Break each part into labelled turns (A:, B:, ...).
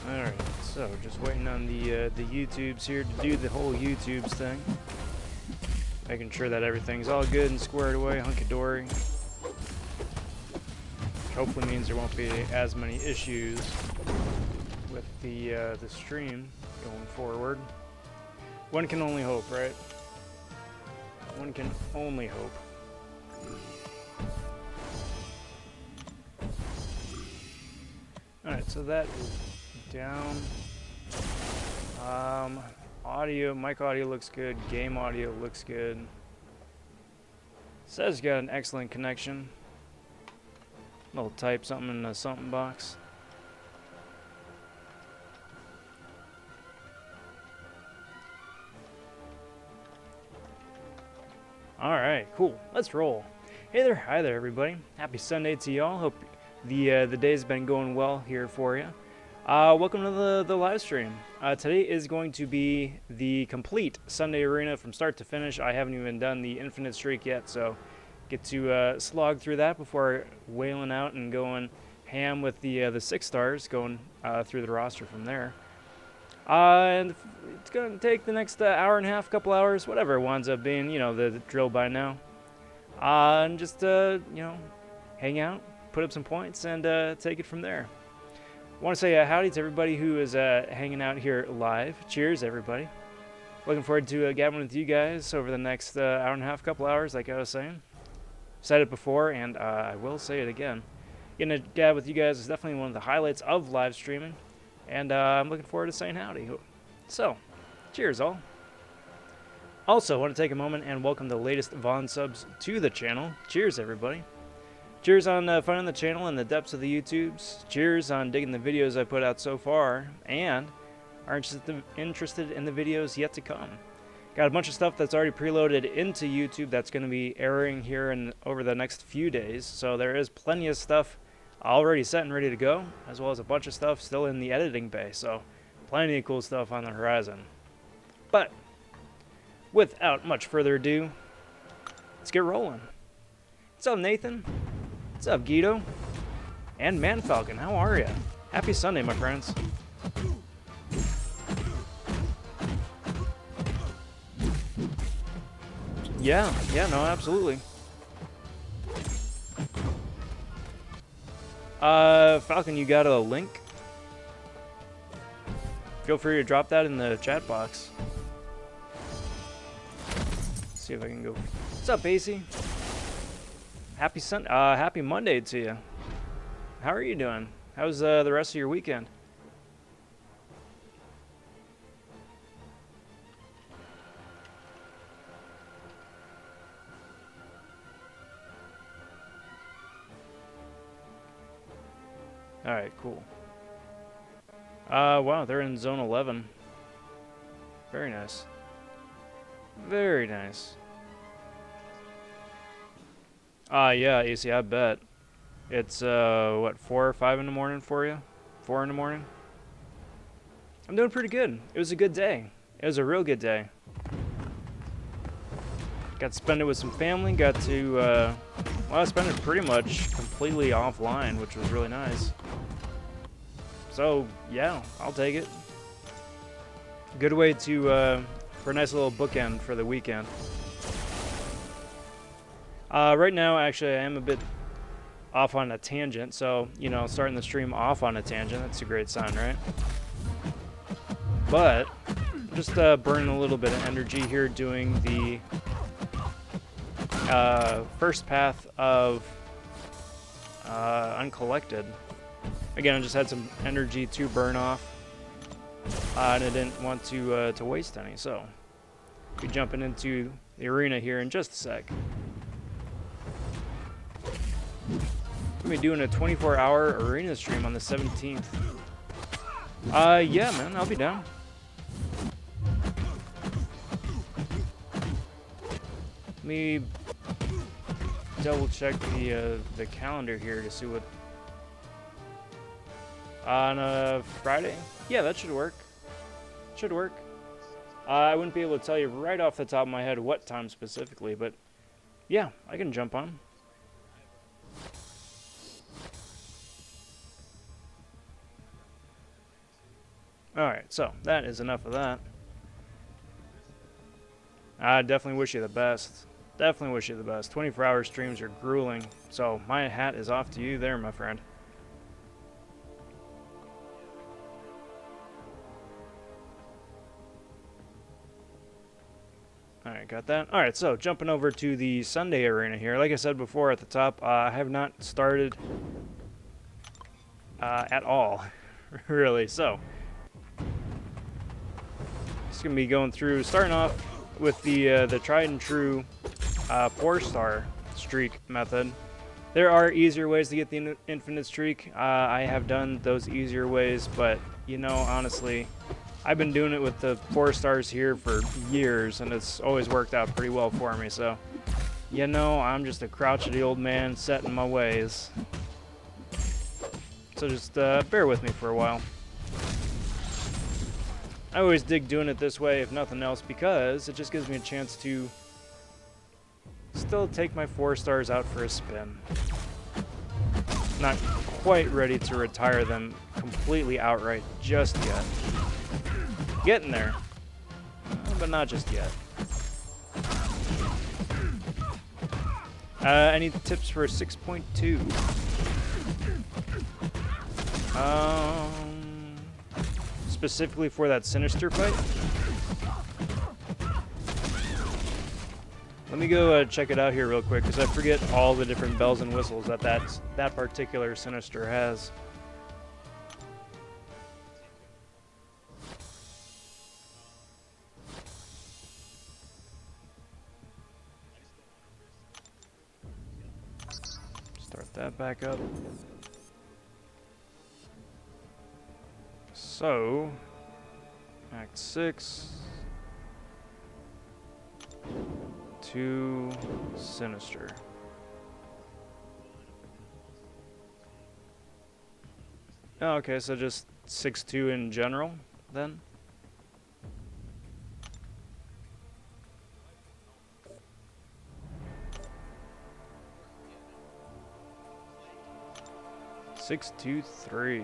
A: Alright, so just waiting on the YouTubes here to do the whole YouTubes thing. Making sure that everything's all good and squared away, hunky-dory. Hopefully means there won't be as many issues with the stream going forward. One can only hope, right? One can only hope. Alright, so that is down. Audio, mic audio looks good. Game audio looks good. Says got an excellent connection. I'll type something in the something box. Alright, cool. Let's roll. Hey there, hi there everybody. Happy Sunday to y'all. Hope the day's been going well here for you. Welcome to the live stream. Today is going to be the complete Sunday Arena from start to finish. I haven't even done the infinite streak yet, so get to slog through that before wailing out and going ham with the 6 stars, going through the roster from there. And it's going to take the next hour and a half, couple hours, whatever it winds up being, you know, the drill by now. And just, you know, hang out, put up some points, and take it from there. I want to say howdy to everybody who is hanging out here live. Cheers, everybody. Looking forward to gabbing with you guys over the next hour and a half, couple hours, like I was saying. Said it before, and I will say it again. Getting to gab with you guys is definitely one of the highlights of live streaming, and I'm looking forward to saying howdy. So, cheers, all. Also, I want to take a moment and welcome the latest Von subs to the channel. Cheers, everybody. Cheers on finding the channel in the depths of the YouTubes. Cheers on digging the videos I put out so far, and are interested in the videos yet to come. Got a bunch of stuff that's already preloaded into YouTube that's going to be airing here and over the next few days. So there is plenty of stuff already set and ready to go, as well as a bunch of stuff still in the editing bay. So plenty of cool stuff on the horizon. But without much further ado, let's get rolling. What's up, Nathan? What's up, Guido? And Man Falcon, how are ya? Happy Sunday, my friends. Yeah, no, absolutely. Falcon, you got a link? Feel free to drop that in the chat box. Let's see if I can go. What's up, AC? Happy Monday to you. How are you doing? How's the rest of your weekend? Alright, cool. Wow, they're in zone 11. Very nice. Very nice. Yeah, AC, I bet. It's, what, 4 or 5 in the morning for you? 4 in the morning? I'm doing pretty good. It was a good day. It was a real good day. Got to spend it with some family. Got to, well, I spent it pretty much completely offline, which was really nice. So, yeah, I'll take it. Good way to, for a nice little bookend for the weekend. Right now, actually, I am a bit off on a tangent, so, you know, starting the stream off on a tangent, that's a great sign, right? But, just burning a little bit of energy here doing the first path of Uncollected. Again, I just had some energy to burn off, and I didn't want to waste any, so we'll be jumping into the arena here in just a sec. We'll be doing a 24-hour arena stream on the 17th. Yeah, man, I'll be down. Let me double check the calendar here to see what. On a Friday? Yeah, that should work. Should work. I wouldn't be able to tell you right off the top of my head what time specifically, but yeah, I can jump on. Alright, so that is enough of that. I definitely wish you the best. Definitely wish you the best. 24-hour streams are grueling, so my hat is off to you there, my friend. Alright, got that. Alright, so jumping over to the Sunday arena here. Like I said before at the top, I have not started at all, really. So, just going to be going through, starting off with the tried and true 4-star streak method. There are easier ways to get the infinite streak. I have done those easier ways, but, you know, honestly, I've been doing it with the 4 stars here for years, and it's always worked out pretty well for me, so, you know, I'm just a crotchety old man set in my ways. So just bear with me for a while. I always dig doing it this way, if nothing else, because it just gives me a chance to still take my 4 stars out for a spin. Not quite ready to retire them completely outright just yet. Getting there, but not just yet. Any tips for 6.2? Specifically for that Sinister fight? Let me go check it out here real quick, because I forget all the different bells and whistles that particular Sinister has. Start that back up. So, Act 6, 2, Sinister. Oh, okay, so just 6-2 in general, then? Six, 2, 3.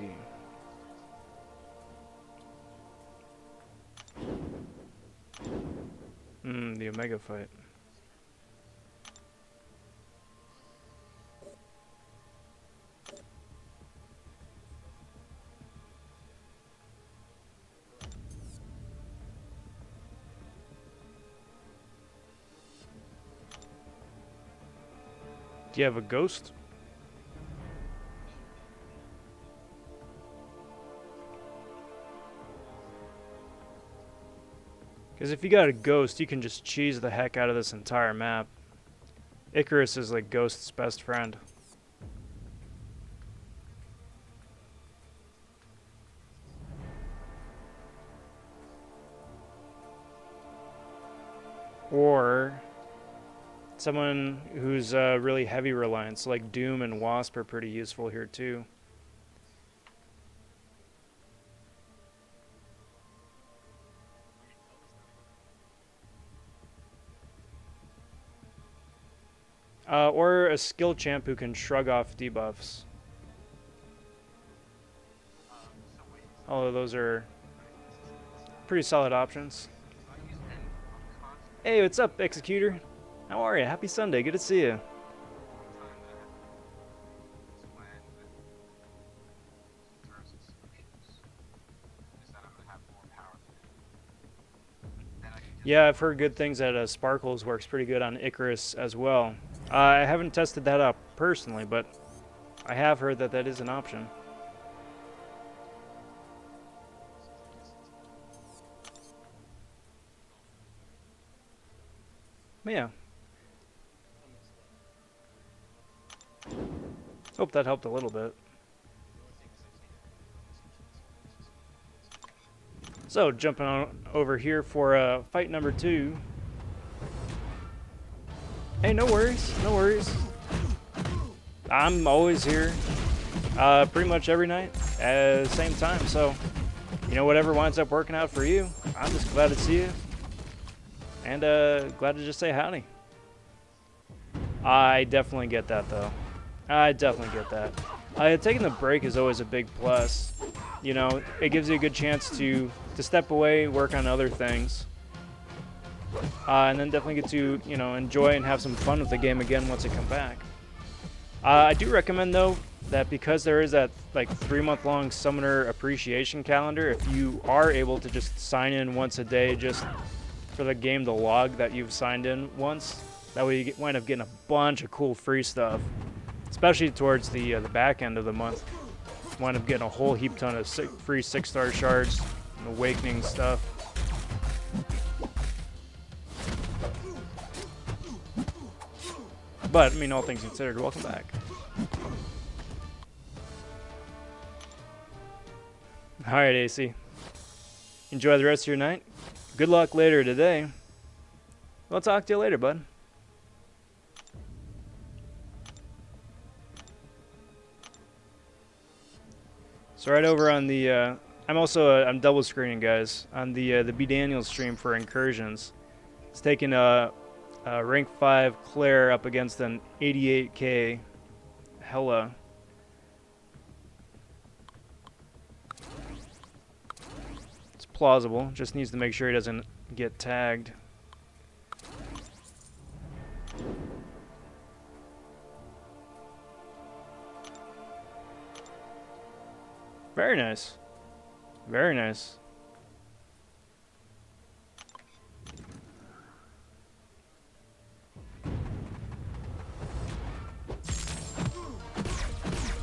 A: The Omega fight. Do you have a ghost? Because if you got a ghost, you can just cheese the heck out of this entire map. Icarus is like Ghost's best friend. Or someone who's really heavy reliance, like Doom and Wasp are pretty useful here too. Or a skill champ who can shrug off debuffs. Although those are pretty solid options. Hey, what's up, Executor? How are you? Happy Sunday. Good to see you. Yeah, I've heard good things that Sparkles works pretty good on Icarus as well. I haven't tested that out personally, but I have heard that that is an option. But yeah. Hope that helped a little bit. So, jumping on over here for fight number 2. Hey, no worries, no worries. I'm always here, pretty much every night at the same time. So, you know, whatever winds up working out for you, I'm just glad to see you. And glad to just say howdy. I definitely get that, though. I definitely get that. Taking the break is always a big plus. you know, it gives you a good chance to step away, work on other things, and then definitely get to, you know, enjoy and have some fun with the game again once it comes back. I do recommend, though, that because there is that like 3-month-long Summoner Appreciation Calendar, if you are able to just sign in once a day just for the game to log that you've signed in once, that way you wind up getting a bunch of cool free stuff, especially towards the back end of the month. Wind up getting a whole heap ton of free 6-star shards and awakening stuff. But, I mean, all things considered, welcome back. Alright, AC. Enjoy the rest of your night. Good luck later today. I'll talk to you later, bud. So right over on the, I'm double screening, guys, on the B Daniels stream for Incursions. It's taking a rank 5 Claire up against an 88k Hella. It's plausible, just needs to make sure he doesn't get tagged. Very nice. Very nice.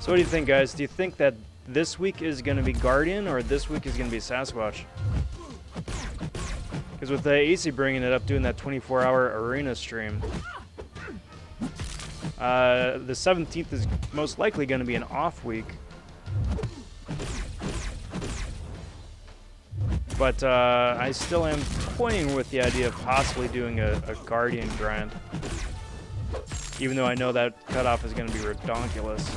A: So what do you think, guys? Do you think that this week is going to be Guardian or this week is going to be Sasquatch? Because with the AC bringing it up, doing that 24-hour arena stream, the 17th is most likely going to be an off week. But I still am toying with the idea of possibly doing a Guardian grind. Even though I know that cutoff is going to be redonkulous.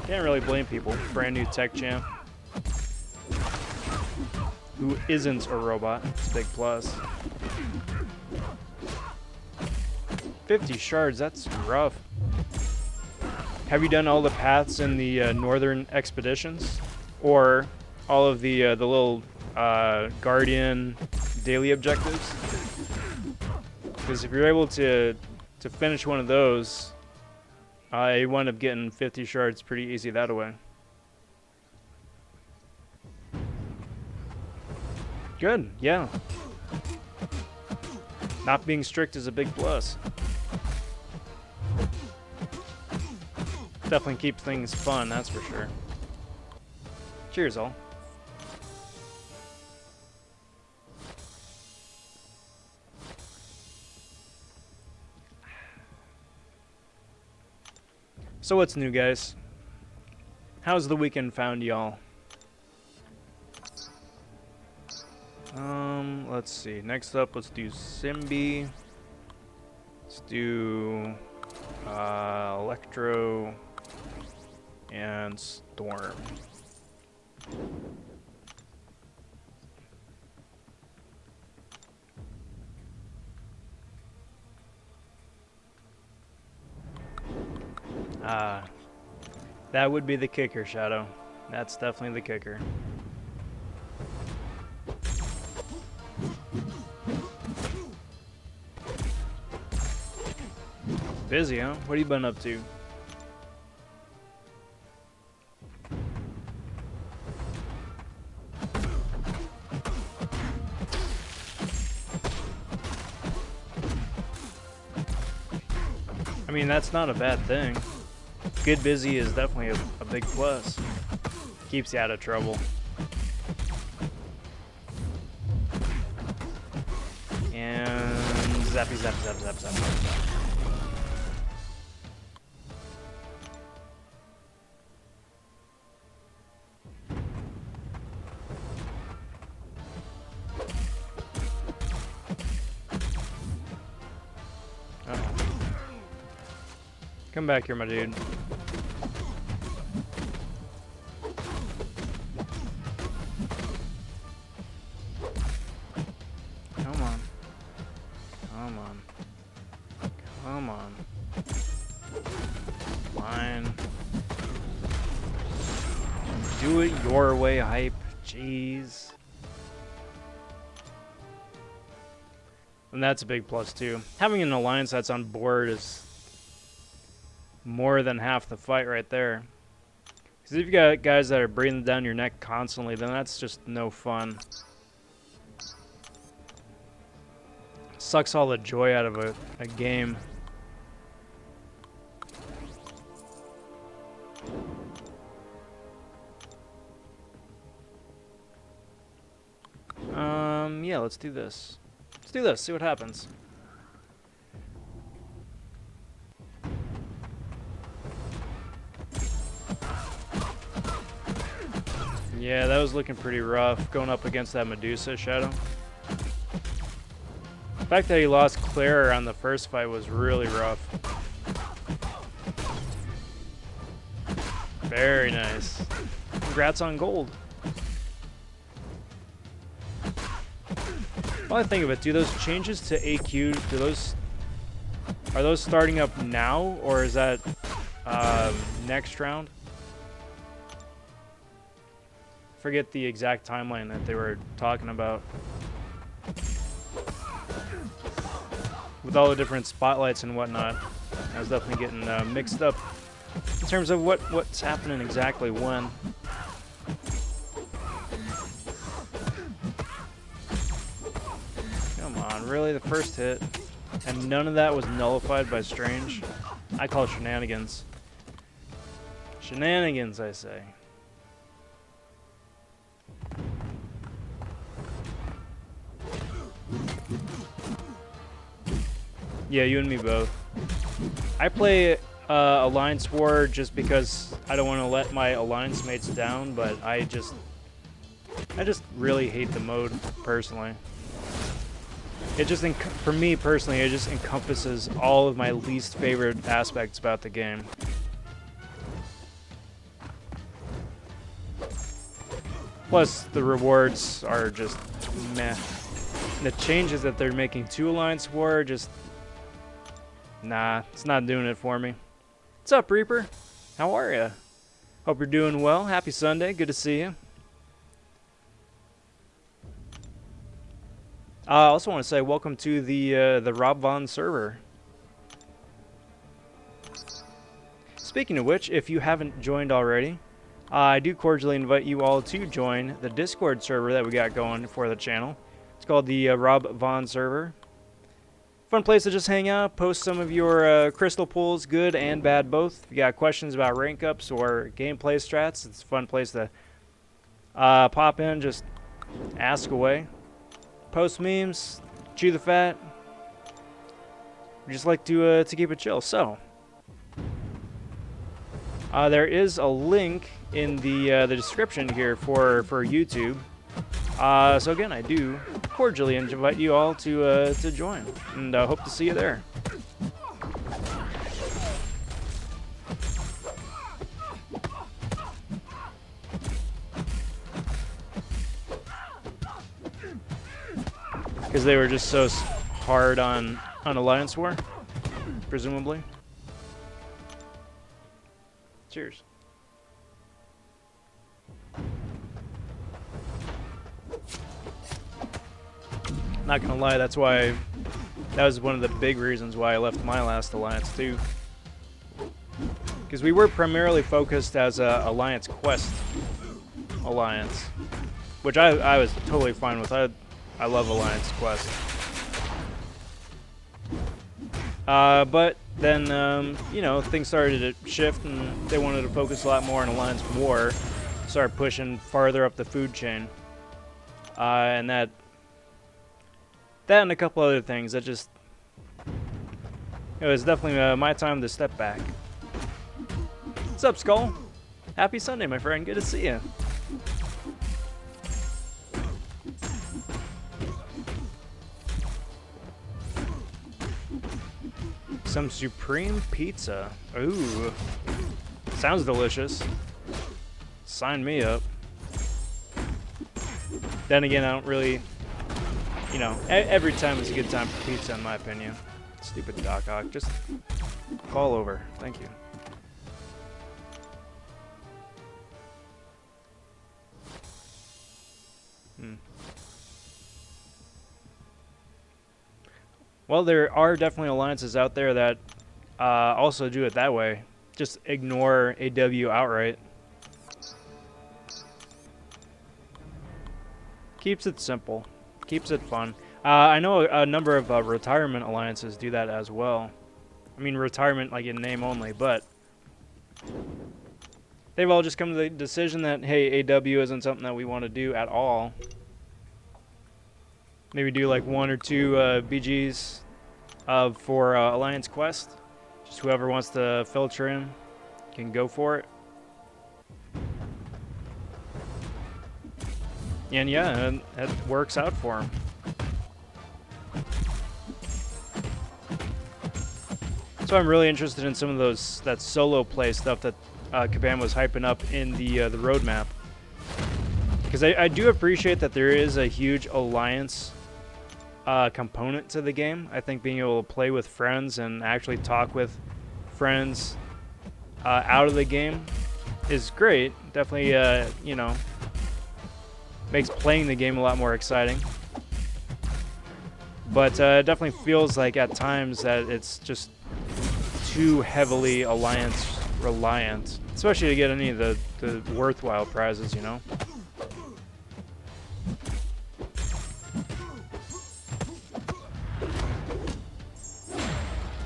A: Can't really blame people. Brand new tech champ. Who isn't a robot. It's a big plus. 50 shards, that's rough. Have you done all the paths in the northern expeditions, or all of the little Guardian daily objectives? Because if you're able to finish one of those, you wind up getting 50 shards pretty easy that way. Good, yeah. Not being strict is a big plus. Definitely keep things fun, that's for sure. Cheers, all. So what's new, guys? How's the weekend found y'all? Let's see. Next up, let's do Simbi. Let's do Electro and Storm. That would be the kicker, Shadow. That's definitely the kicker. Busy, huh? What have you been up to? I mean, that's not a bad thing. Good busy is definitely a big plus. Keeps you out of trouble. And zappy, zap, zap, zap, zap, zap. Come back here, my dude. Come on. Come on. Come on. Fine. Do it your way, hype. Jeez. And that's a big plus too. Having an alliance that's on board is more than half the fight right there. Because if you got guys that are breathing down your neck constantly, then that's just no fun. Sucks all the joy out of a game. Yeah, let's do this. Let's do this, see what happens. Yeah, that was looking pretty rough, going up against that Medusa Shadow. The fact that he lost Claire on the first fight was really rough. Very nice. Congrats on gold. While I think of it, do those changes to AQ, are those starting up now, or is that next round? Forget the exact timeline that they were talking about. With all the different spotlights and whatnot, I was definitely getting mixed up in terms of what's happening exactly when. Come on, really? The first hit? And none of that was nullified by Strange? I call it shenanigans. Shenanigans, I say. Yeah, you and me both. I play Alliance War just because I don't want to let my alliance mates down, but I just really hate the mode personally. It just, for me personally, it just encompasses all of my least favorite aspects about the game. Plus, the rewards are just meh. And the changes that they're making to Alliance War just... Nah, it's not doing it for me. What's up, Reaper? How are ya? Hope you're doing well. Happy Sunday. Good to see you. I also want to say welcome to the RobVon server. Speaking of which, if you haven't joined already, I do cordially invite you all to join the Discord server that we got going for the channel. It's called the RobVon server. Fun place to just hang out, post some of your crystal pulls, good and bad both. If you got questions about rank ups or gameplay strats, it's a fun place to pop in, just ask away. Post memes, chew the fat. We just like to keep it chill. So there is a link in the description here for YouTube. So again, I do cordially invite you all to join, and hope to see you there. Because they were just so hard on Alliance War, presumably. Cheers. Not gonna lie, that was one of the big reasons why I left my last alliance too. Because we were primarily focused as a Alliance Quest alliance, which I was totally fine with. I love Alliance Quest. But then, you know, things started to shift and they wanted to focus a lot more on Alliance War, start pushing farther up the food chain. And that and a couple other things that just... It was definitely my time to step back. What's up, Skull? Happy Sunday, my friend. Good to see you. Some supreme pizza. Ooh. Sounds delicious. Sign me up. Then again, I don't really... You know, every time is a good time for pizza, in my opinion. It's Stupid Doc Ock. Just fall over. Thank you. Well, there are definitely alliances out there that also do it that way. Just ignore AW outright. Keeps it simple. Keeps it fun. I know a number of retirement alliances do that as well. I mean, retirement like in name only, but they've all just come to the decision that, hey, AW isn't something that we want to do at all. Maybe do like 1 or 2 BGs for Alliance Quest. Just whoever wants to filter in can go for it. And yeah, it works out for him. So I'm really interested in some of that solo play stuff that Kabam was hyping up in the roadmap. Because I do appreciate that there is a huge alliance component to the game. I think being able to play with friends and actually talk with friends out of the game is great. Definitely, you know, makes playing the game a lot more exciting. But it definitely feels like at times that it's just too heavily alliance reliant, especially to get any of the worthwhile prizes, you know.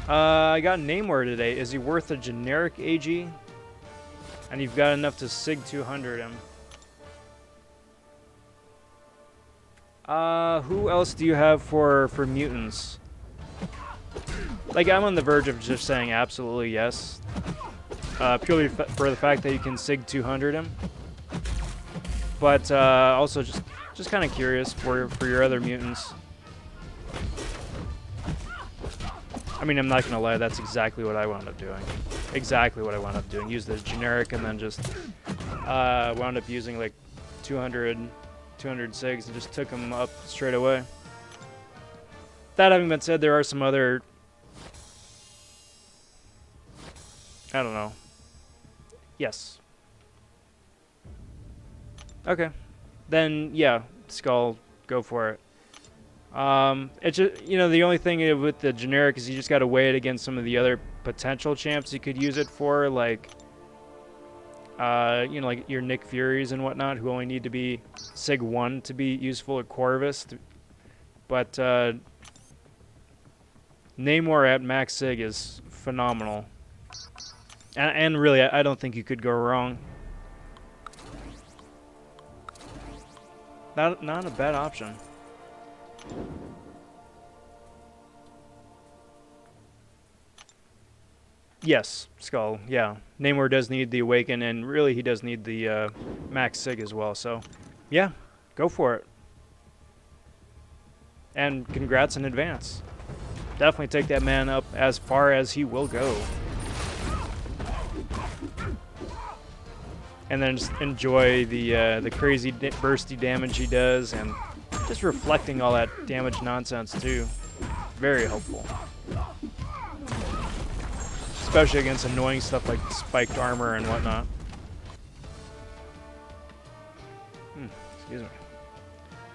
A: I got Namor today. Is he worth a generic AG? And you've got enough to SIG 200 him. Who else do you have for mutants? Like, I'm on the verge of just saying absolutely yes. Purely for the fact that you can SIG 200 him. But also just kind of curious for your other mutants. I mean, I'm not going to lie, that's exactly what I wound up doing. Exactly what I wound up doing. Use the generic and then just wound up using like 200 SIGs and just took them up straight away. That having been said, there are some other... I don't know. Yes. Okay. Then, yeah, Skull, go for it. It's just, you know, the only thing with the generic is you just got to weigh it against some of the other potential champs you could use it for, like, you know, like your Nick Furies and whatnot, who only need to be SIG 1 to be useful at Corvus. But Namor at max SIG is phenomenal. And really, I don't think you could go wrong. Not a bad option. Yes, Skull, yeah. Namor does need the Awaken, and really he does need the max SIG as well, so yeah, go for it. And congrats in advance. Definitely take that man up as far as he will go. And then just enjoy the crazy bursty damage he does, and just reflecting all that damage nonsense too. Very helpful. Especially against annoying stuff like spiked armor and whatnot. Excuse me.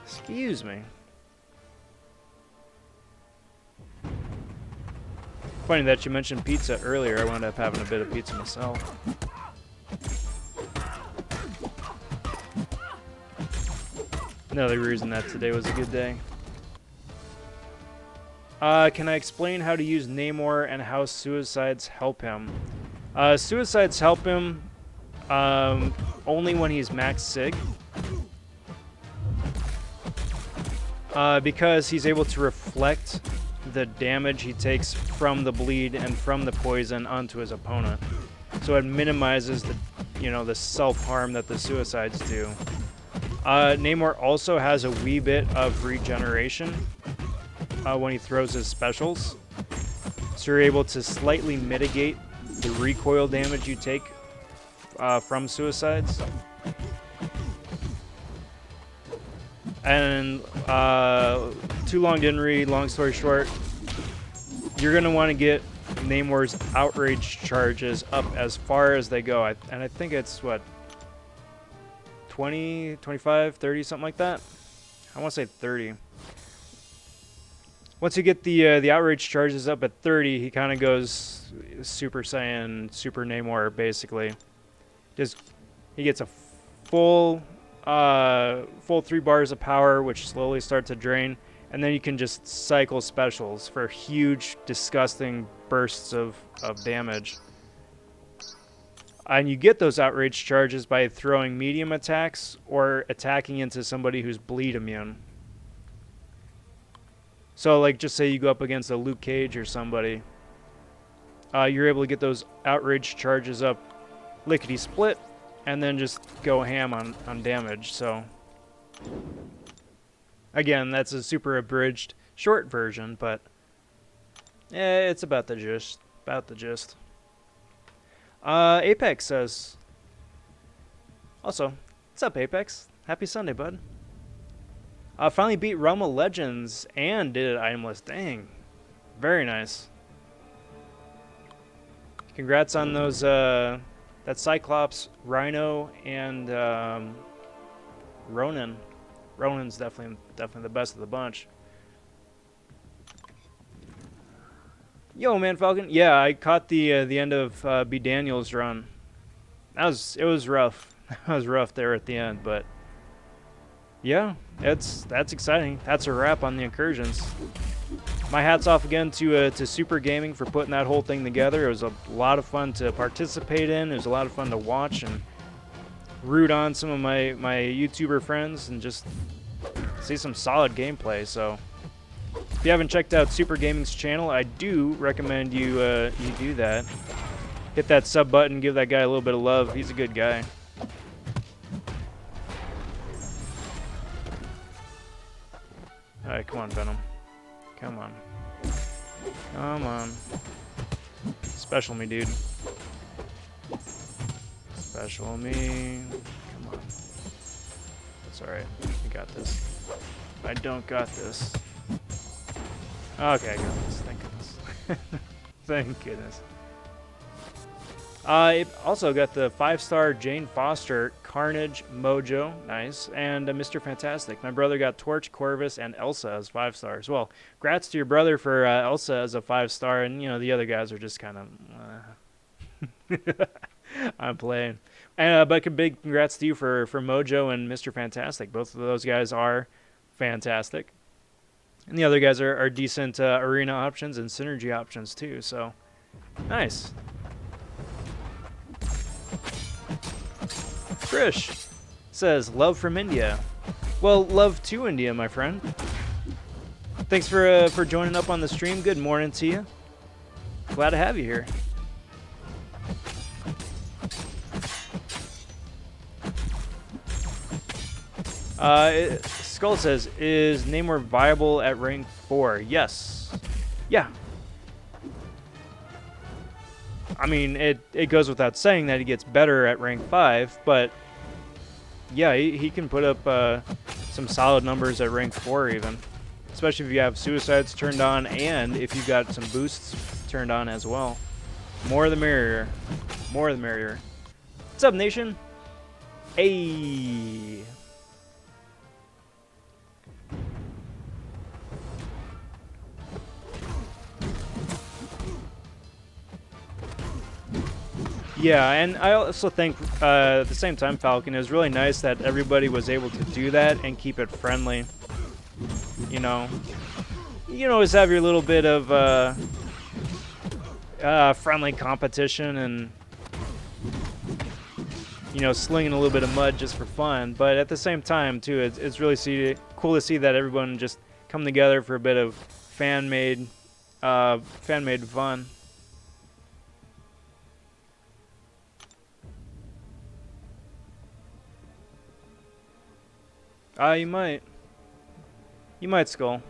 A: Excuse me. Funny that you mentioned pizza earlier. I wound up having a bit of pizza myself. Another reason that today was a good day. Can I explain how to use Namor and how suicides help him? Suicides help him only when he's max SIG. Because he's able to reflect the damage he takes from the bleed and from the poison onto his opponent. So it minimizes the, you know, the self-harm that the suicides do. Namor also has a wee bit of regeneration when he throws his specials. So you're able to slightly mitigate the recoil damage you take from suicides. And too long didn't read, long story short, you're going to want to get Namor's outrage charges up as far as they go. And I think it's, what, 20, 25, 30, something like that? I want to say 30. Once you get the outrage charges up at 30, he kind of goes Super Saiyan, Super Namor, basically. He gets a full 3 bars of power, which slowly start to drain, and then you can just cycle specials for huge, disgusting bursts of damage. And you get those outrage charges by throwing medium attacks or attacking into somebody who's bleed immune. So, like, just say you go up against a Luke Cage or somebody, you're able to get those outrage charges up lickety-split, and then just go ham on damage. So, again, that's a super abridged, short version, but it's about the gist. Apex says, also, what's up, Apex? Happy Sunday, bud. Finally beat Realm of Legends and did it itemless. Dang. Very nice. Congrats on those, that Cyclops, Rhino, and Ronin. Ronin's definitely the best of the bunch. Yo, man, Falcon. Yeah, I caught the end of B. Daniels' run. It was rough. That was rough there at the end, but yeah, that's exciting. That's a wrap on the incursions. My hat's off again to Super Gaming for putting that whole thing together. It was a lot of fun to participate in. It was a lot of fun to watch and root on some of my YouTuber friends and just see some solid gameplay. So if you haven't checked out Super Gaming's channel, I do recommend you do that. Hit that sub button, give that guy a little bit of love. He's a good guy. Alright, come on, Venom. Come on. Come on. Special me, dude. Special me. Come on. That's alright. I got this. I don't got this. Okay, I got this. Thank goodness. Thank goodness. It also got the 5-star Jane Foster, Carnage, Mojo, nice, and Mr. Fantastic. My brother got Torch, Corvus, and Elsa as 5 stars. Well, congrats to your brother for Elsa as a 5-star, and you know the other guys are just kind of. I'm playing, and but a big congrats to you for Mojo and Mr. Fantastic. Both of those guys are fantastic, and the other guys are decent arena options and synergy options too. So, nice. Trish says, love from India. Well, love to India, my friend. Thanks for joining up on the stream. Good morning to you. Glad to have you here. Skull says, is Namor viable at rank 4? Yes. Yeah. I mean, it goes without saying that he gets better at rank 5, but yeah, he can put up some solid numbers at rank 4 even. Especially if you have suicides turned on and if you've got some boosts turned on as well. More the merrier. More the merrier. What's up, nation? Hey. Yeah, and I also think at the same time, Falcon, it was really nice that everybody was able to do that and keep it friendly. You know, you always have your little bit of friendly competition and, you know, slinging a little bit of mud just for fun. But at the same time, too, it's really cool to see that everyone just come together for a bit of fan-made fun. You might. You might, Skull.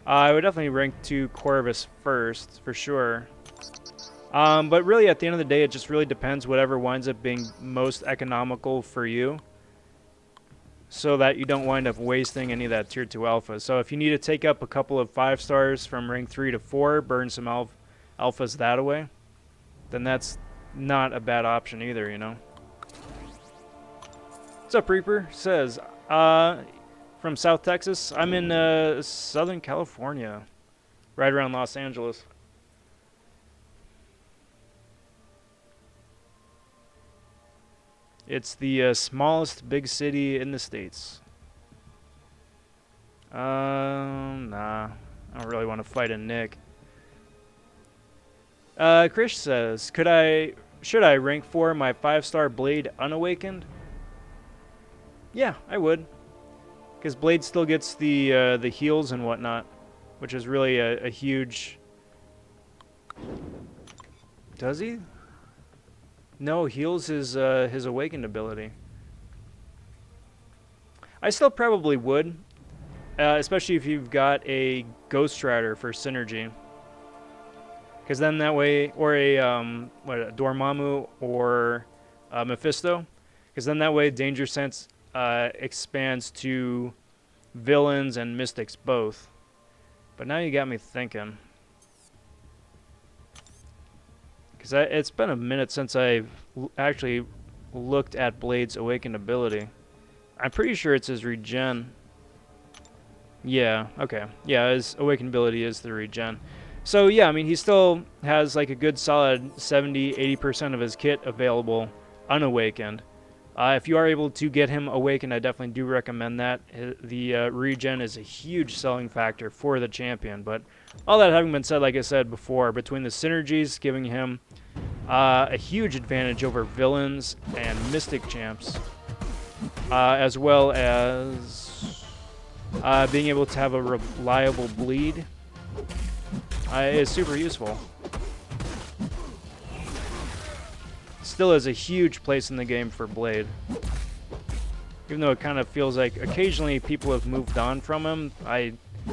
A: I would definitely rank to Corvus first, for sure. But really, at the end of the day, it just really depends whatever winds up being most economical for you. so that you don't wind up wasting any of that tier 2 alpha. So if you need to take up a couple of 5 stars from ring 3 to 4, burn some alphas that away, then that's not a bad option either, you know. What's up, Reaper? Says, from South Texas. I'm in Southern California, right around Los Angeles. It's the smallest big city in the States. Nah. I don't really want to fight a Nick. Krish says, should I rank 4 my 5-star Blade Unawakened? Yeah, I would. Because Blade still gets the heals and whatnot, which is really a huge... Does he? No, heals his awakened ability. I still probably would, especially if you've got a Ghost Rider for synergy. Because then that way, or a Dormammu or Mephisto. Because then that way Danger Sense expands to villains and mystics both. But now you got me thinking. Because it's been a minute since I've actually looked at Blade's awakened ability. I'm pretty sure it's his regen. Yeah, okay. Yeah, his awakened ability is the regen. So yeah, I mean, he still has like a good solid 70-80% of his kit available unawakened. If you are able to get him awakened, I definitely do recommend that. The regen is a huge selling factor for the champion. But all that having been said, like I said before, between the synergies giving him a huge advantage over villains and mystic champs, as well as being able to have a reliable bleed, is super useful. Still has a huge place in the game for Blade. Even though it kind of feels like occasionally people have moved on from him,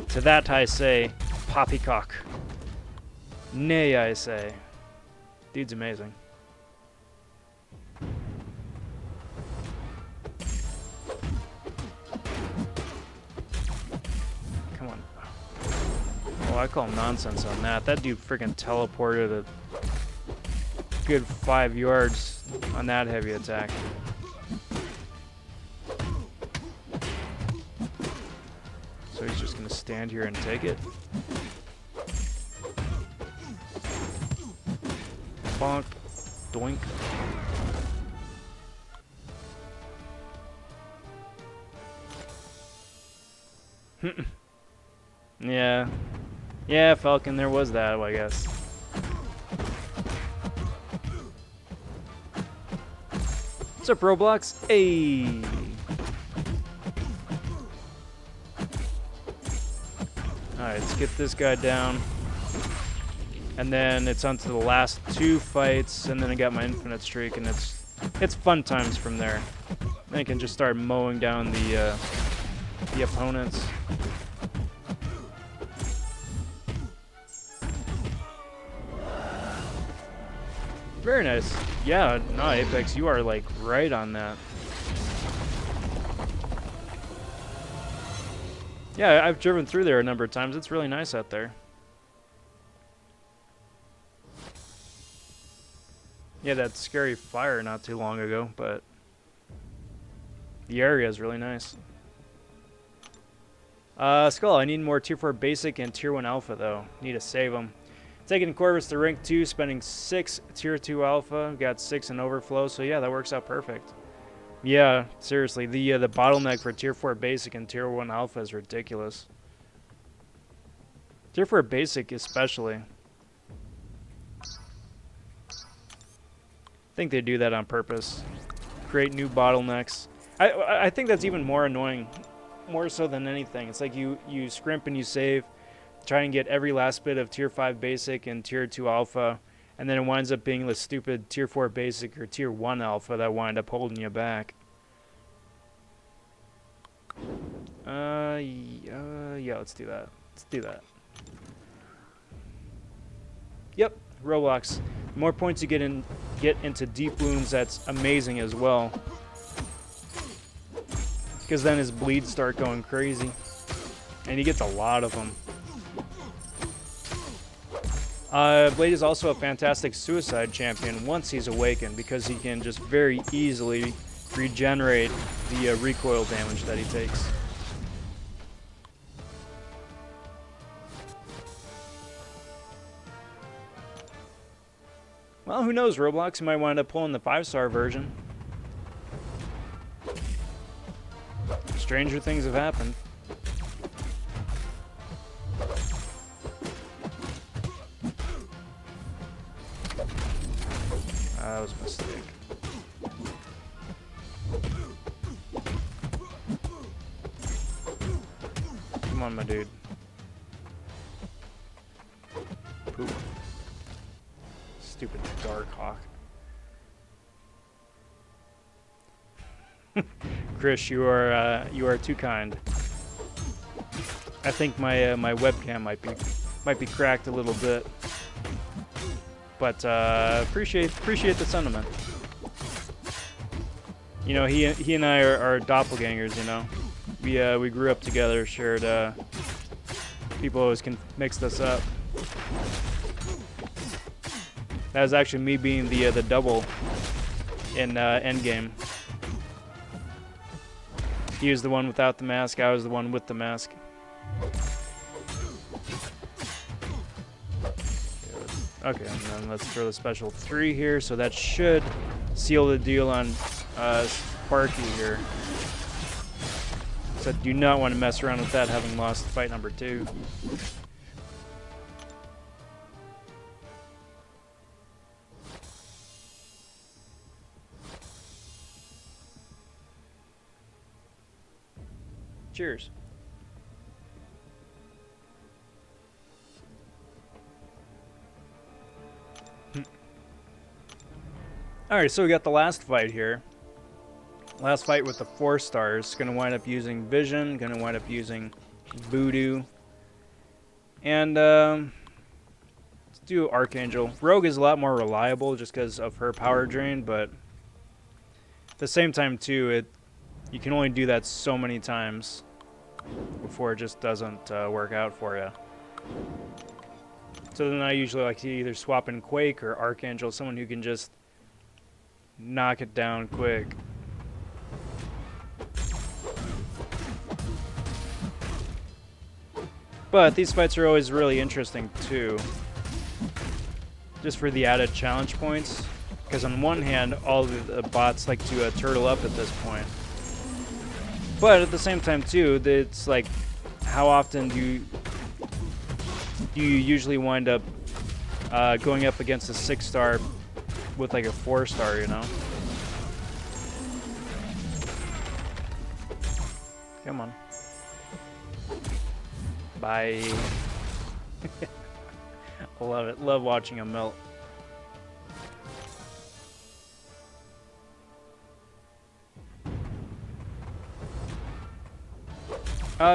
A: to that I say, poppycock. Nay, I say. Dude's amazing. Come on. Oh, I call nonsense on that. That dude freaking teleported a good 5 yards on that heavy attack. So he's just gonna stand here and take it. Bonk. Doink. Yeah. Yeah, Falcon, there was that, I guess. What's up, Roblox? Hey! Alright, let's get this guy down. And then it's on to the last 2 fights, and then I got my infinite streak, and it's fun times from there. Then I can just start mowing down the opponents. Very nice. Yeah, no, Apex, you are like right on that. Yeah, I've driven through there a number of times. It's really nice out there. Yeah, that scary fire not too long ago, but the area is really nice. Skull, I need more tier 4 basic and tier 1 alpha though. Need to save them. Taking Corvus to rank 2, spending 6 tier 2 alpha, got 6 in overflow, so yeah, that works out perfect. Yeah, seriously, the bottleneck for tier 4 basic and tier 1 alpha is ridiculous. Tier 4 basic especially. I think they do that on purpose. Create new bottlenecks. I think that's even more annoying, more so than anything. It's like you scrimp and you save, try and get every last bit of tier 5 basic and tier 2 alpha, and then it winds up being the stupid tier 4 basic or tier 1 alpha that wind up holding you back. Yeah, let's do that. Let's do that. Yep, Roblox. The more points you get into deep wounds, that's amazing as well. because then his bleeds start going crazy. And he gets a lot of them. Blade is also a fantastic suicide champion once he's awakened, because he can just very easily regenerate the recoil damage that he takes. Well, who knows, Roblox? You might wind up pulling the 5-star version. Stranger things have happened. That was a mistake. Come on, my dude. Poop. Stupid Dark Hawk. Chris, you are too kind. I think my my webcam might be cracked a little bit, but appreciate the sentiment. You know, he and I are doppelgangers. You know, we grew up together, shared. People always can mix us up. That was actually me being the double in Endgame. He was the one without the mask, I was the one with the mask. Okay, and then let's throw the special 3 here, so that should seal the deal on Sparky here. So I do not want to mess around with that, having lost fight number 2. Cheers. Alright, so we got the last fight here. Last fight with the 4 stars. Gonna wind up using Vision, gonna wind up using Voodoo. And let's do Archangel. Rogue is a lot more reliable just because of her power drain, but at the same time too, you can only do that so many times before it just doesn't work out for you. So then I usually like to either swap in Quake or Archangel, someone who can just knock it down quick. But these fights are always really interesting too, just for the added challenge points, because on one hand all the bots like to turtle up at this point. But at the same time too, it's like, how often do you usually wind up going up against a 6-star with like a 4-star, you know? Come on. Bye. I love it. Love watching him melt.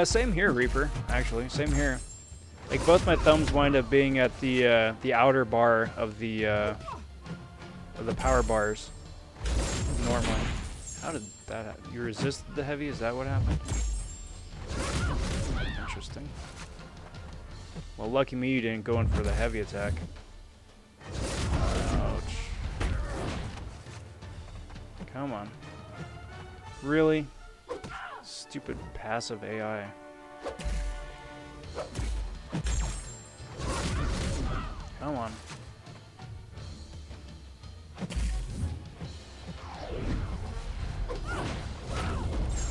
A: Same here, Reaper. Actually, same here. Like both my thumbs wind up being at the outer bar of the power bars. Normally, how did that happen? You resisted the heavy? Is that what happened? Interesting. Well, lucky me, you didn't go in for the heavy attack. Ouch. Come on. Really? Stupid passive AI. Come on.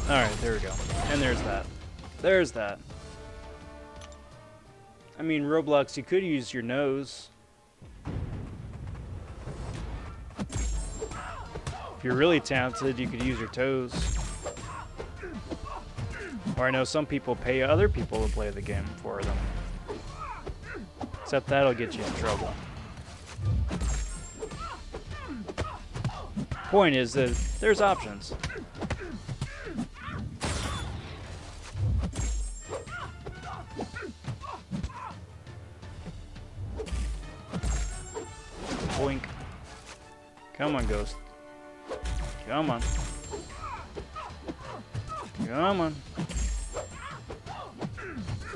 A: Alright, there we go. And there's that. There's that. I mean, Roblox, you could use your nose. If you're really talented, you could use your toes. Or I know some people pay other people to play the game for them. Except that'll get you in trouble. Point is that there's options. Boink. Come on, Ghost. Come on. Come on.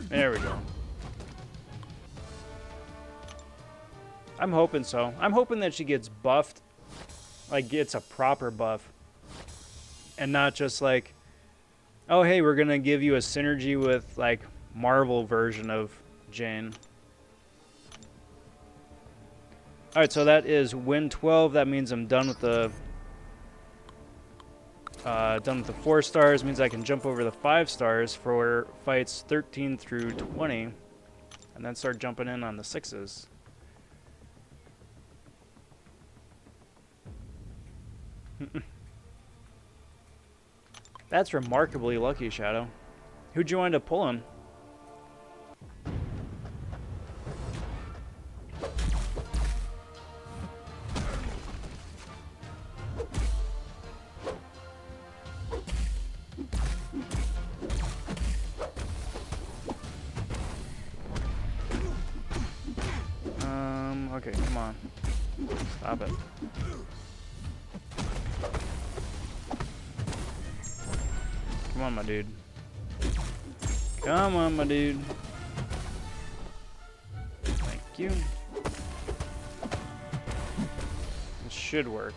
A: There we go. I'm hoping so. I'm hoping that she gets buffed. Like, gets a proper buff. And not just like, oh, hey, we're going to give you a synergy with, like, Marvel version of Jane. Alright, so that is win 12. That means I'm done with the 4 stars. Means I can jump over the 5 stars for fights 13 through 20. And then start jumping in on the 6s. That's remarkably lucky, Shadow. Who'd you wind up pulling? Okay, come on. Stop it. Come on, my dude. Come on, my dude. Thank you. It should work.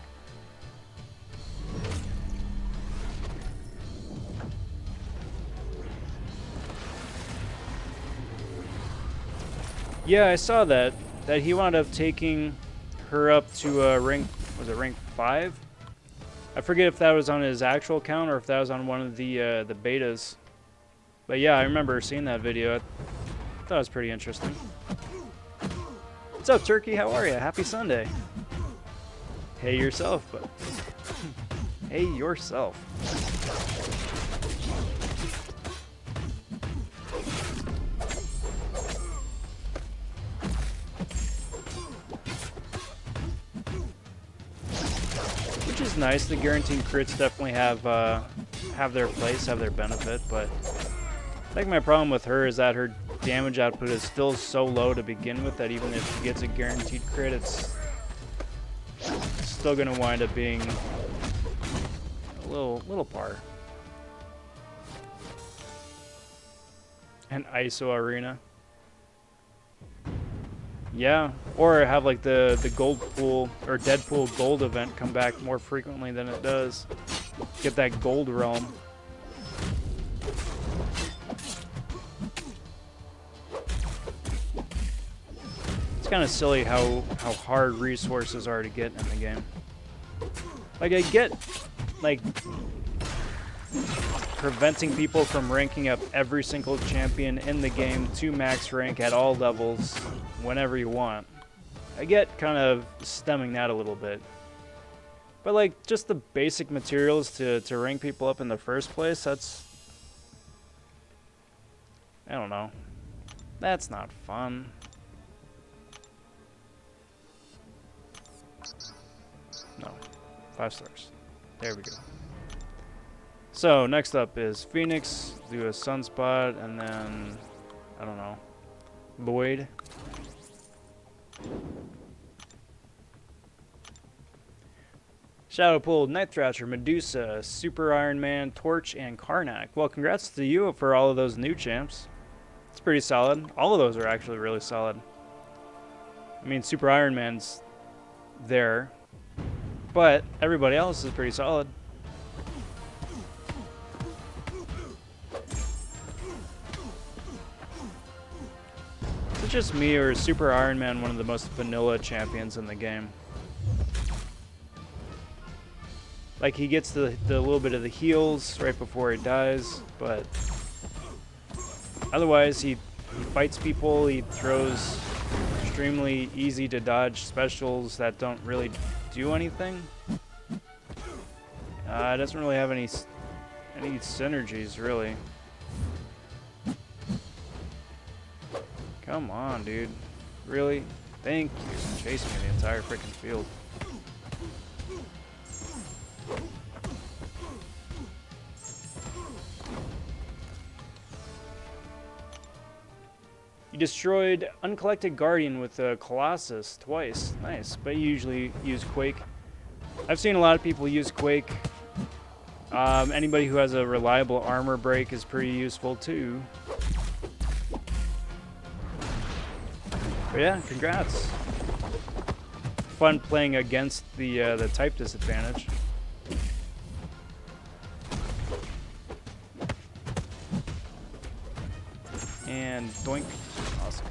A: Yeah, I saw that he wound up taking her up to rank, was it rank 5? I forget if that was on his actual account or if that was on one of the betas. But yeah, I remember seeing that video. I thought it was pretty interesting. What's up, Turkey? How are you? Happy Sunday. Hey yourself, but hey yourself. Is nice. The guaranteed crits definitely have their place, have their benefit, but I think my problem with her is that her damage output is still so low to begin with that even if she gets a guaranteed crit, it's still gonna wind up being a little par. An ISO arena. Yeah, or have like the gold pool or Deadpool gold event come back more frequently than it does. Get that gold realm. It's kind of silly how hard resources are to get in the game. Like I get like preventing people from ranking up every single champion in the game to max rank at all levels whenever you want. I get kind of stemming that a little bit. But like just the basic materials to rank people up in the first place, that's, I don't know. That's not fun. No. 5 stars. There we go. So next up is Phoenix, do a Sunspot, and then, I don't know, Boyd. Shadowpool, Night Thrasher, Medusa, Super Iron Man, Torch, and Karnak. Well, congrats to you for all of those new champs. It's pretty solid. All of those are actually really solid. I mean, Super Iron Man's there, but everybody else is pretty solid. Is it just me, or is Super Iron Man one of the most vanilla champions in the game? Like, he gets the little bit of the heals right before he dies, but otherwise he fights people, he throws extremely easy to dodge specials that don't really do anything. It doesn't really have any synergies, really. Come on, dude. Really? Thank you. Chasing me the entire freaking field. You destroyed Uncollected Guardian with a Colossus twice. Nice, but you usually use Quake. I've seen a lot of people use Quake Anybody who has a reliable armor break is pretty useful too. But yeah, congrats. Fun playing against the type disadvantage. And doink. Awesome.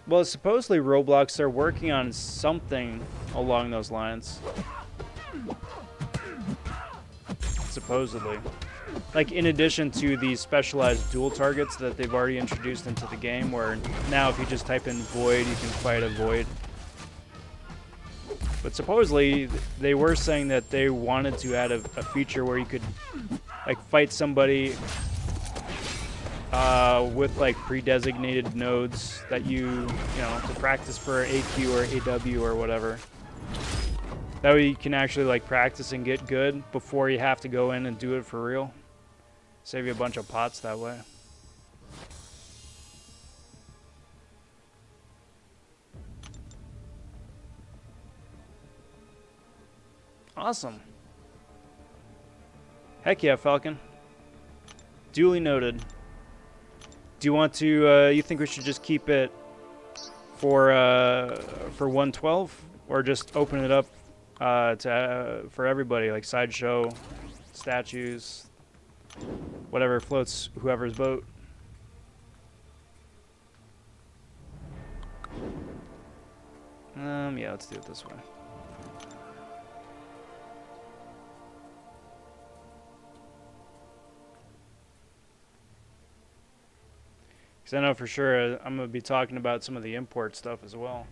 A: Well, supposedly Roblox are working on something along those lines. Supposedly. Like, in addition to the specialized dual targets that they've already introduced into the game, where now if you just type in void, you can fight a void. But supposedly, they were saying that they wanted to add a feature where you could, like, fight somebody with, like, pre-designated nodes that you know, to practice for AQ or AW or whatever. That way you can actually, like, practice and get good before you have to go in and do it for real. Save you a bunch of pots that way. Awesome. Heck yeah, Falcon. Duly noted. Do you want to, you think we should just keep it for 112? Or just open it up for everybody, like sideshow, statues, whatever floats whoever's boat? Yeah, let's do it this way. Because I know for sure I'm going to be talking about some of the import stuff as well.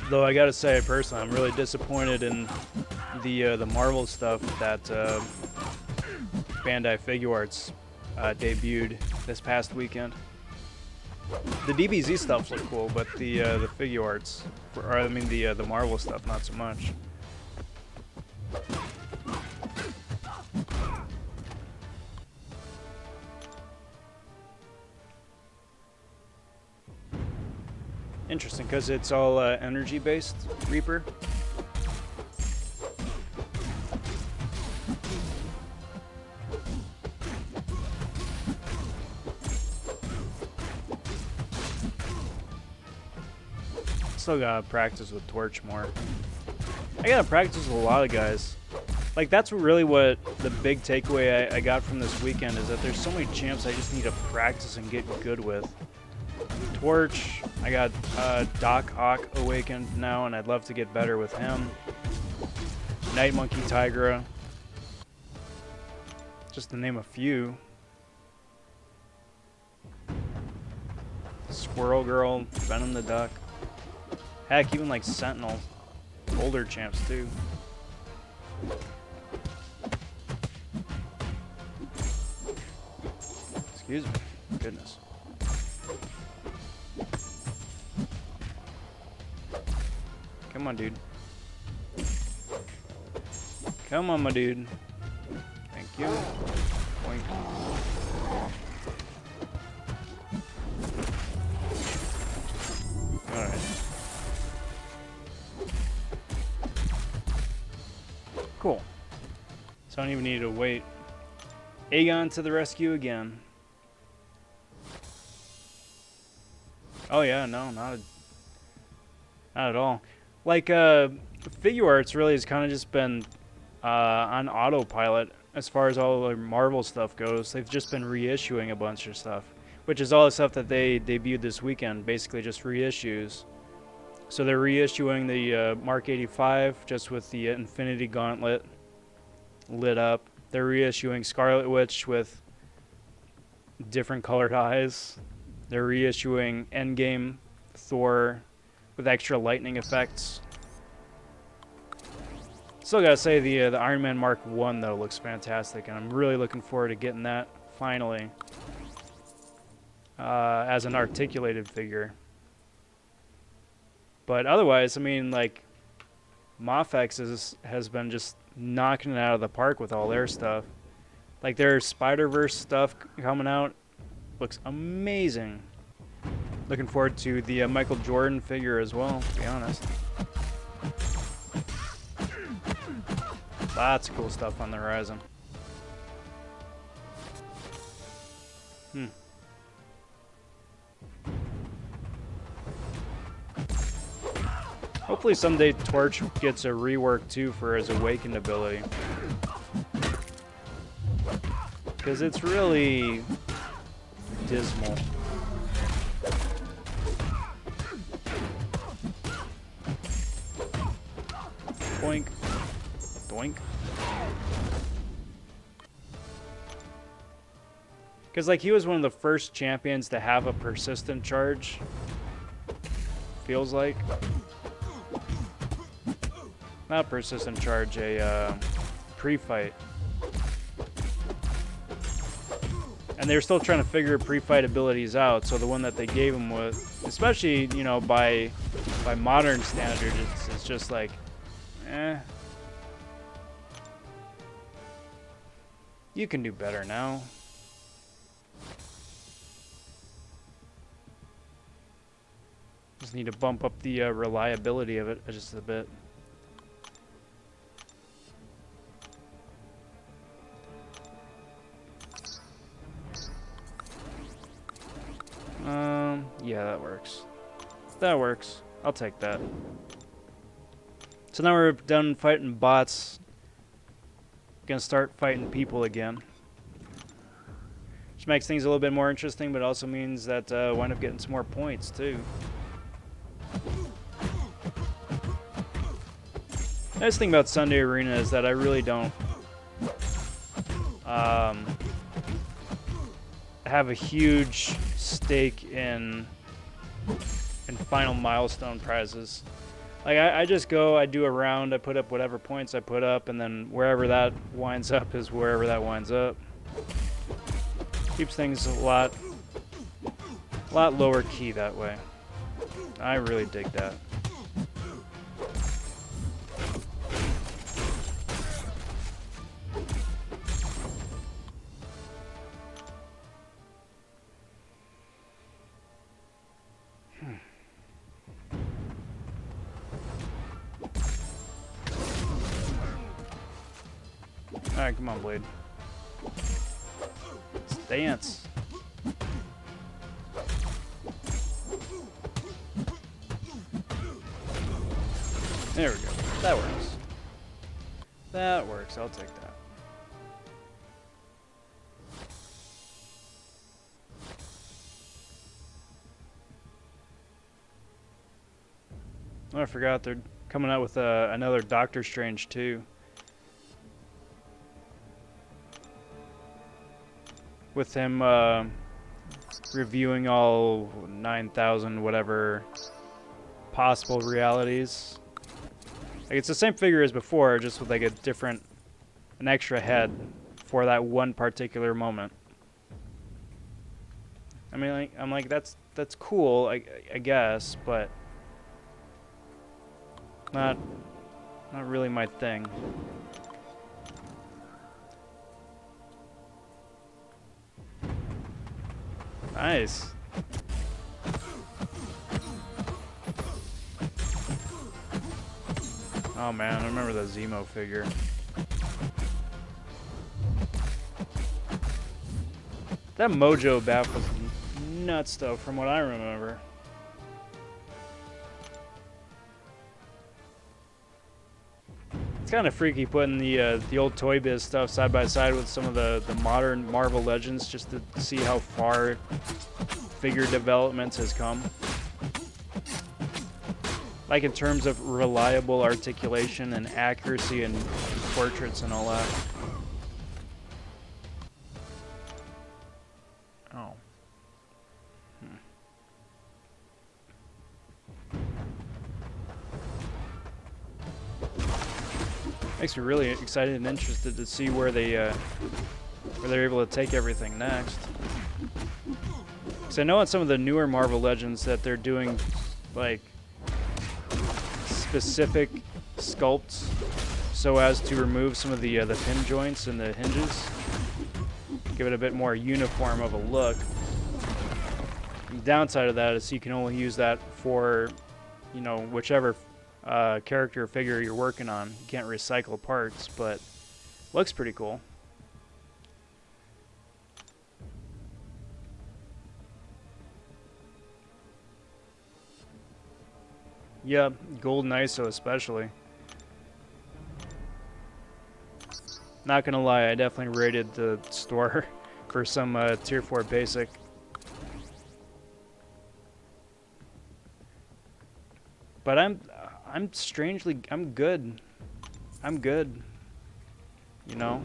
A: Though I gotta say, personally, I'm really disappointed in the Marvel stuff that Bandai Figuarts debuted this past weekend. The DBZ stuff looked cool, but the Figuarts, or I mean the Marvel stuff, not so much. Interesting, because it's all energy-based Reaper. Still gotta practice with Torch more. I gotta practice with a lot of guys. Like, that's really what the big takeaway I got from this weekend is that there's so many champs I just need to practice and get good with. Torch, I got Doc Ock awakened now, and I'd love to get better with him. Night Monkey Tigra, just to name a few. Squirrel Girl, Venom the Duck. Heck, even like Sentinel, older champs too. Excuse me, goodness. Come on, dude. Come on, my dude. Thank you. Boink. Alright. Cool. So I don't even need to wait. Aegon to the rescue again. Oh yeah, no, not at all. Like, Figuarts really has kind of just been on autopilot as far as all the Marvel stuff goes. They've just been reissuing a bunch of stuff, which is all the stuff that they debuted this weekend, basically just reissues. So they're reissuing the Mark 85 just with the Infinity Gauntlet lit up. They're reissuing Scarlet Witch with different colored eyes. They're reissuing Endgame Thor with extra lightning effects. Still gotta say the Iron Man Mark 1 though looks fantastic, and I'm really looking forward to getting that finally as an articulated figure. But otherwise, I mean, like, Mafex has been just knocking it out of the park with all their stuff. Like, their Spider-Verse stuff coming out Looks amazing. Looking forward to the Michael Jordan figure as well, to be honest. Lots of cool stuff on the horizon. Hopefully someday Torch gets a rework too for his awakened ability. Because it's really dismal. Boink. Doink. Because, like, he was one of the first champions to have a persistent charge. Feels like. Not a persistent charge, a pre-fight. And they were still trying to figure pre-fight abilities out, so the one that they gave him was, especially, you know, by modern standards, it's just like, eh. You can do better now. Just need to bump up the reliability of it just a bit. Yeah, that works. That works. I'll take that. So now we're done fighting bots. Gonna start fighting people again. Which makes things a little bit more interesting, but also means that wind up getting some more points too. The nice thing about Sunday Arena is that I really don't have a huge stake in final milestone prizes. Like, I just go, I do a round, I put up whatever points I put up, and then wherever that winds up is wherever that winds up. Keeps things a lot lower key that way. I really dig that. Alright, come on, Blade. Let's dance. There we go. That works. That works. I'll take that. Oh, I forgot they're coming out with another Doctor Strange too. With him reviewing all 9,000 whatever possible realities. Like, it's the same figure as before, just with like an extra head for that one particular moment. I mean, like, I'm like, that's cool, I guess, but not really my thing. Nice. Oh man, I remember the Zemo figure. That Mojo bath was nuts though, from what I remember. It's kind of freaky putting the old Toy Biz stuff side by side with some of the modern Marvel Legends, just to see how far figure developments has come. Like in terms of reliable articulation and accuracy and portraits and all that. Oh. Makes me really excited and interested to see where they're able to take everything next. Because I know on some of the newer Marvel Legends that they're doing like specific sculpts so as to remove some of the pin joints and the hinges, give it a bit more uniform of a look. downside of that is you can only use that for, you know, whichever character or figure you're working on. You can't recycle parts, but looks pretty cool. Yeah, gold and ISO especially. Not gonna lie, I definitely rated the store for some tier 4 basic. But I'm good. I'm good. You know?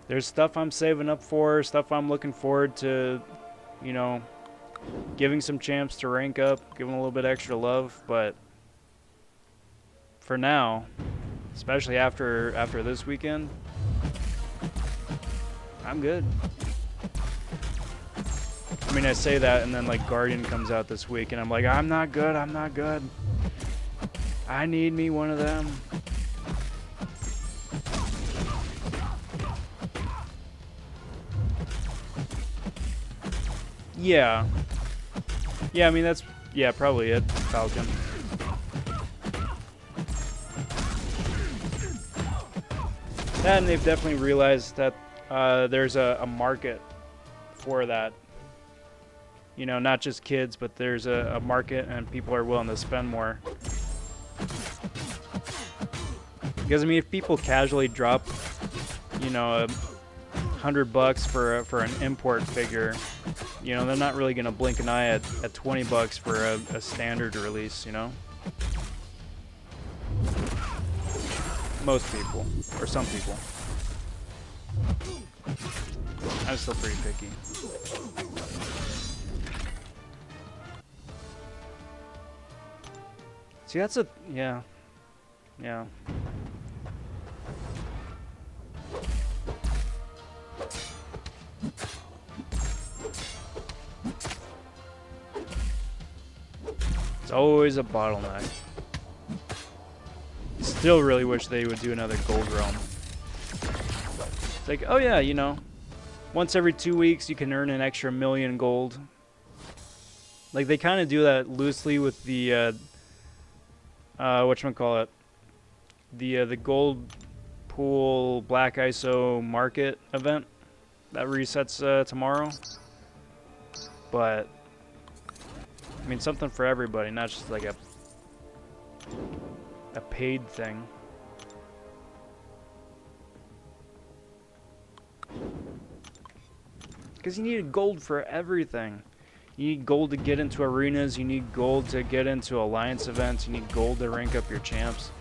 A: There's stuff I'm saving up for, stuff I'm looking forward to, you know, giving some champs to rank up, giving a little bit extra love, but for now, especially after this weekend, I'm good. I mean, I say that, and then like Guardian comes out this week, and I'm like, I'm not good. I need me one of them. Yeah. Yeah, I mean, that's, yeah, probably it, Falcon. That, and they've definitely realized that there's a market for that. You know, not just kids, but there's a market and people are willing to spend more. Because, I mean, if people casually drop, you know, $100 for an import figure, you know, they're not really going to blink an eye at $20 for a standard release, you know? Most people, or some people. I'm still pretty picky. See, that's a, yeah. Yeah. It's always a bottleneck. Still really wish they would do another gold realm. It's like, oh yeah, you know, once every 2 weeks you can earn an extra 1,000,000 gold. Like, they kind of do that loosely with the whatchamacallit, the gold pool black ISO market event that resets tomorrow. But I mean, something for everybody, not just like a paid thing. Because you need gold for everything. You need gold to get into arenas, you need gold to get into alliance events, you need gold to rank up your champs.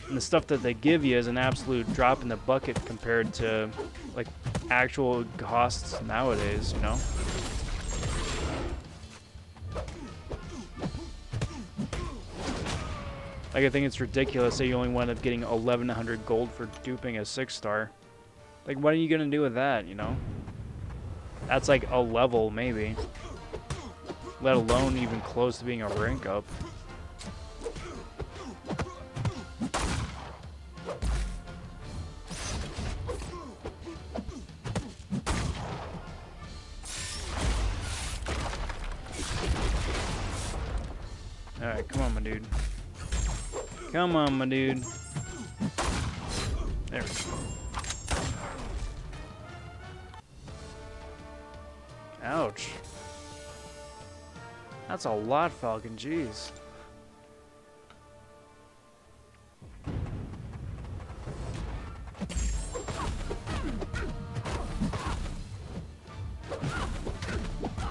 A: And the stuff that they give you is an absolute drop in the bucket compared to like actual costs nowadays, you know? Like, I think it's ridiculous that you only wind up getting 1,100 gold for duping a 6-star. Like, what are you gonna do with that, you know? That's like a level, maybe. Let alone even close to being a rank up. Alright, come on, my dude. Come on, my dude. There we go. Ouch. That's a lot, Falcon. Jeez.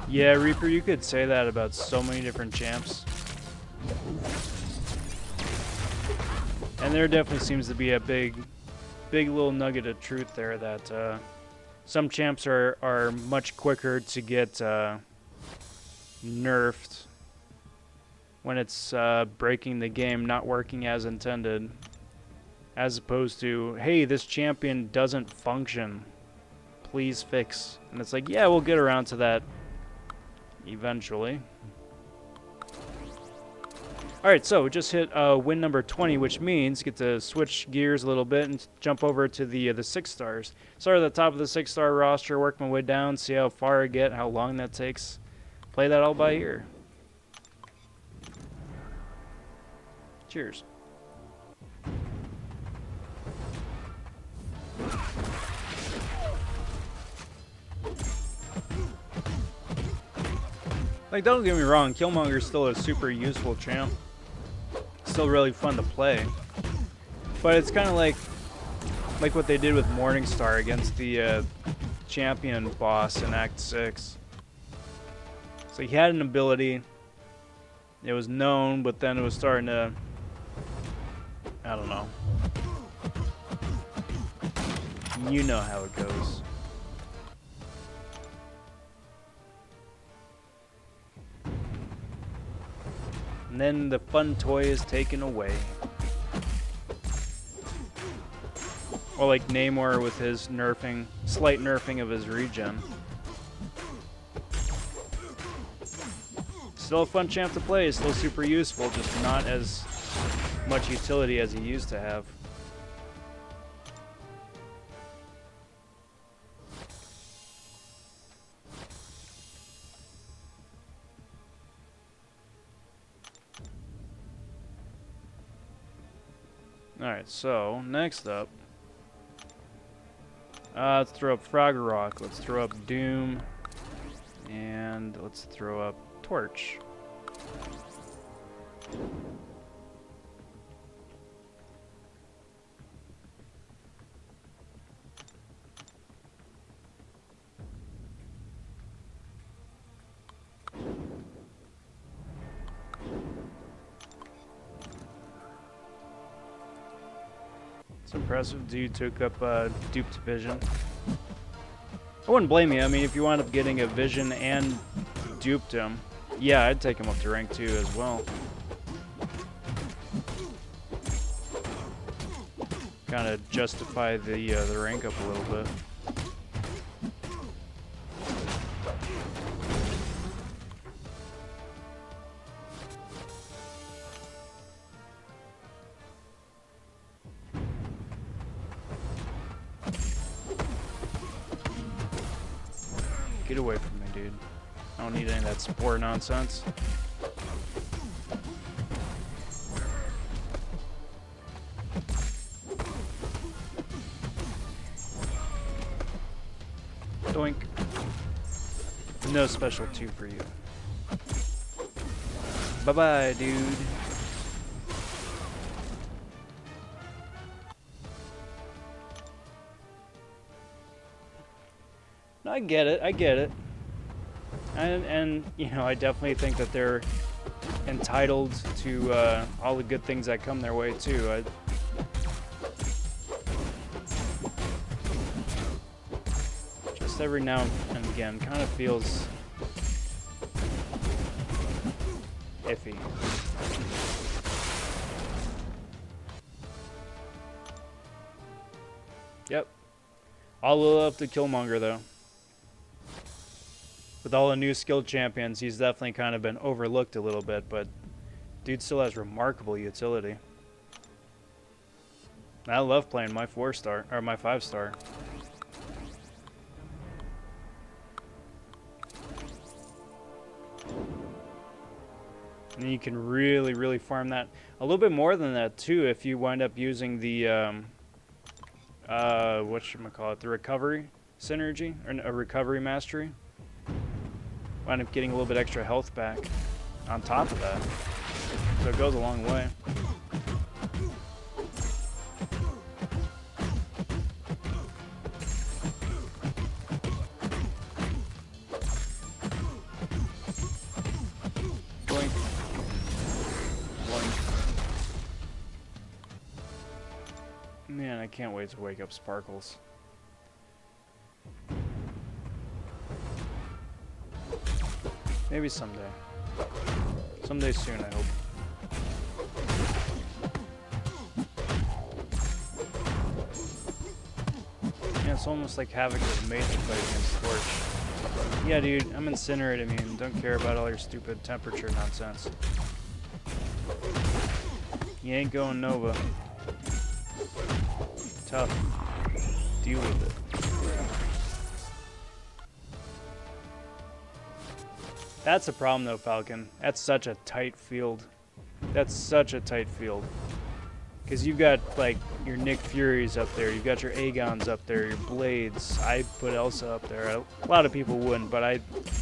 A: Yeah, Reaper, you could say that about so many different champs. And there definitely seems to be a big little nugget of truth there that some champs are much quicker to get nerfed when it's breaking the game, not working as intended, as opposed to, hey, this champion doesn't function, please fix. And it's like, yeah, we'll get around to that eventually. Alright, so we just hit win number 20, which means get to switch gears a little bit and jump over to the 6 stars. Start at the top of the 6-star roster, work my way down, see how far I get, how long that takes. Play that all by ear. Cheers. Like, don't get me wrong, Killmonger's still a super useful champ. Still really fun to play. But it's kind of like what they did with Morningstar against the champion boss in Act 6. So he had an ability. It was known, but then it was starting to... I don't know. You know how it goes. And then the fun toy is taken away. Or like Namor with his nerfing, slight nerfing of his regen. Still a fun champ to play, still super useful, just not as much utility as he used to have. Alright, so next up, let's throw up Frogger, let's throw up Doom, and let's throw up Torch. It's impressive. Dude took up duped Vision. I wouldn't blame you. I mean, if you wind up getting a Vision and duped him, yeah, I'd take him up to rank 2 as well. Kind of justify the rank up a little bit. Get away from me, dude. I don't need any of that spore nonsense. Doink. No special 2 for you. Bye-bye, dude. No, I get it. I get it. And you know, I definitely think that they're entitled to all the good things that come their way too. Just every now and again, kind of feels iffy. Yep. All up to Killmonger though. With all the new skilled champions, he's definitely kind of been overlooked a little bit, but dude still has remarkable utility. I love playing my 4-star, or my 5-star. And you can really, really farm that. A little bit more than that, too, if you wind up using the, whatchamacallit, the recovery synergy, or a recovery mastery. Wind up getting a little bit extra health back on top of that. So it goes a long way. Boink. Boink. Man, I can't wait to wake up Sparkles. Maybe someday. Someday soon, I hope. Yeah, it's almost like Havoc was made to play against Torch. Yeah, dude, I'm Incinerate. I mean, don't care about all your stupid temperature nonsense. He ain't going Nova. Tough. Deal with it. That's the problem though, Falcon. That's such a tight field. That's such a tight field. Because you've got, like, your Nick Furies up there. You've got your Aegons up there, your Blades. I put Elsa up there. A lot of people wouldn't, but I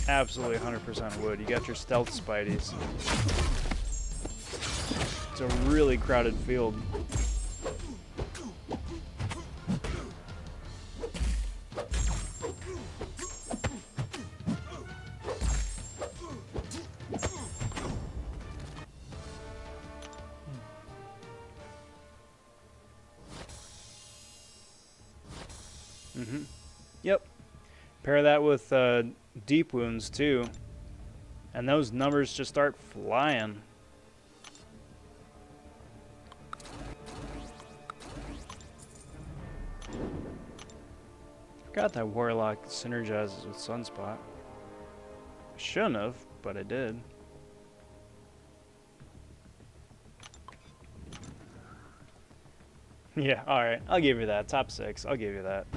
A: absolutely 100% would. You got your Stealth Spideys. It's a really crowded field. Yep. Pair that with deep wounds too, and those numbers just start flying. Forgot that Warlock synergizes with Sunspot. I shouldn't have, but I did. Yeah, alright. I'll give you that. Top 6. I'll give you that.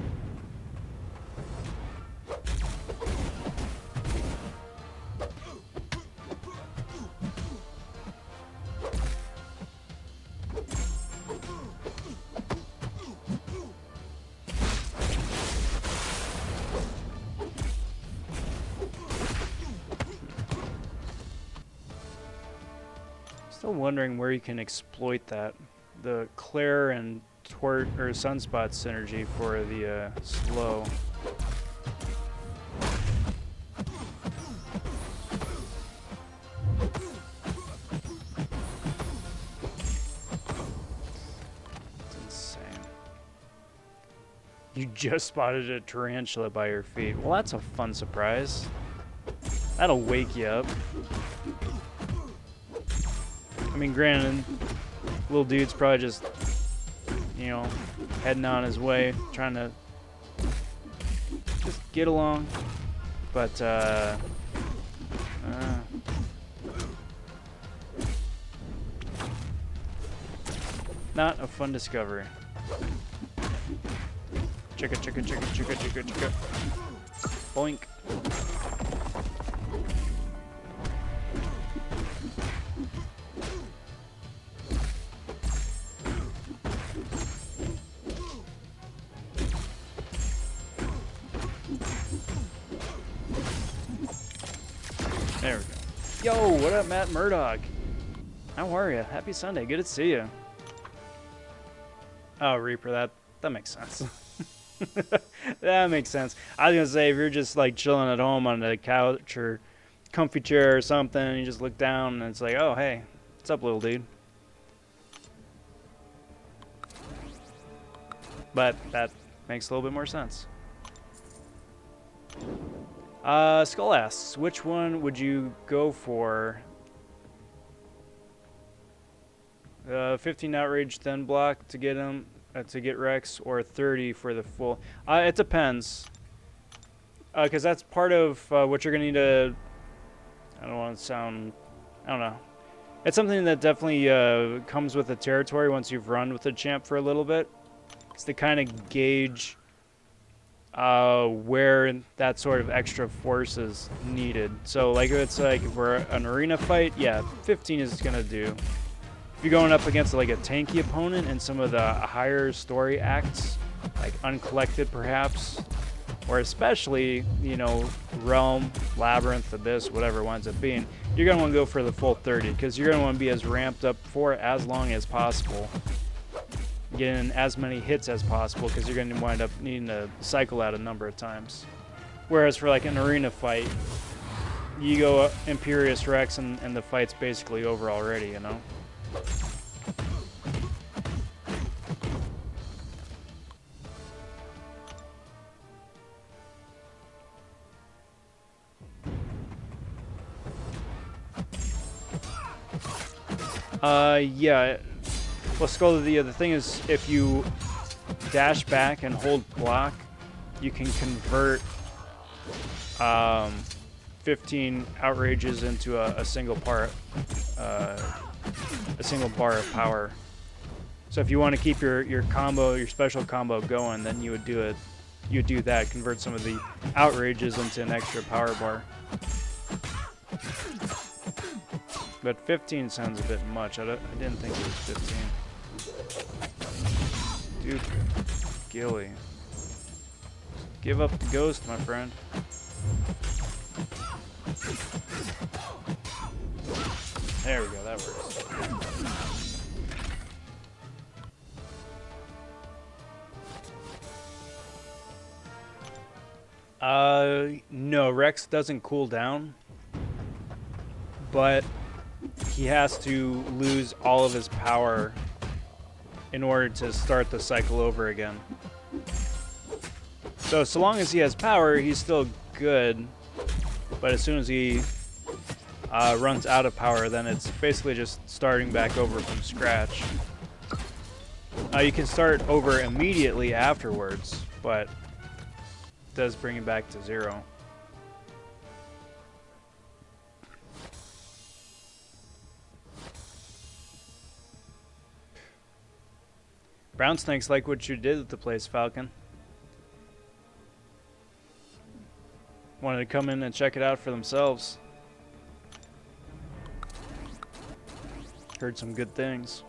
A: Still wondering where you can exploit that. The Claire and Sunspot synergy for the slow. It's insane. You just spotted a tarantula by your feet. Well, that's a fun surprise. That'll wake you up. I mean, granted, little dude's probably just, you know, heading on his way, trying to just get along. But, not a fun discovery. Chicka, chicka, chicka, chicka, chicka, chicka. Boink. There we go. Yo, what up, Matt Murdoch? How are you? Happy Sunday. Good to see you. Oh, Reaper, that makes sense. That makes sense. I was gonna say, if you're just like chilling at home on the couch or comfy chair or something, and you just look down and it's like, oh, hey, what's up, little dude? But that makes a little bit more sense. Skull asks, which one would you go for? 15 outrage, then block to get him, to get Rex, or 30 for the full. It depends, because that's part of what you're gonna need to. I don't want to sound. I don't know. It's something that definitely comes with the territory once you've run with the champ for a little bit. It's to kind of gauge where that sort of extra force is needed. So like it's like for an arena fight, yeah, 15 is gonna do. If you're going up against like a tanky opponent in some of the higher story acts, like Uncollected perhaps, or especially, you know, Realm, Labyrinth, Abyss, whatever it winds up being, you're gonna want to go for the full 30 because you're gonna want to be as ramped up for as long as possible. Getting as many hits as possible because you're going to wind up needing to cycle out a number of times. Whereas for like an arena fight, you go Imperious Rex and the fight's basically over already, you know? Yeah. Well, Skull, the thing is, if you dash back and hold block, you can convert 15 outrages into a single bar of power. So if you want to keep your combo, your special combo going, then you would do that, convert some of the outrages into an extra power bar. But 15 sounds a bit much. I didn't think it was 15. Dude, Gilly. Give up the ghost, my friend. There we go, that works. No, Rex doesn't cool down, but he has to lose all of his power in order to start the cycle over again. So long as he has power, he's still good, but as soon as he runs out of power, then it's basically just starting back over from scratch. You can start over immediately afterwards, but it does bring it back to 0. Brown snakes like what you did at the place, Falcon. Wanted to come in and check it out for themselves. Heard some good things.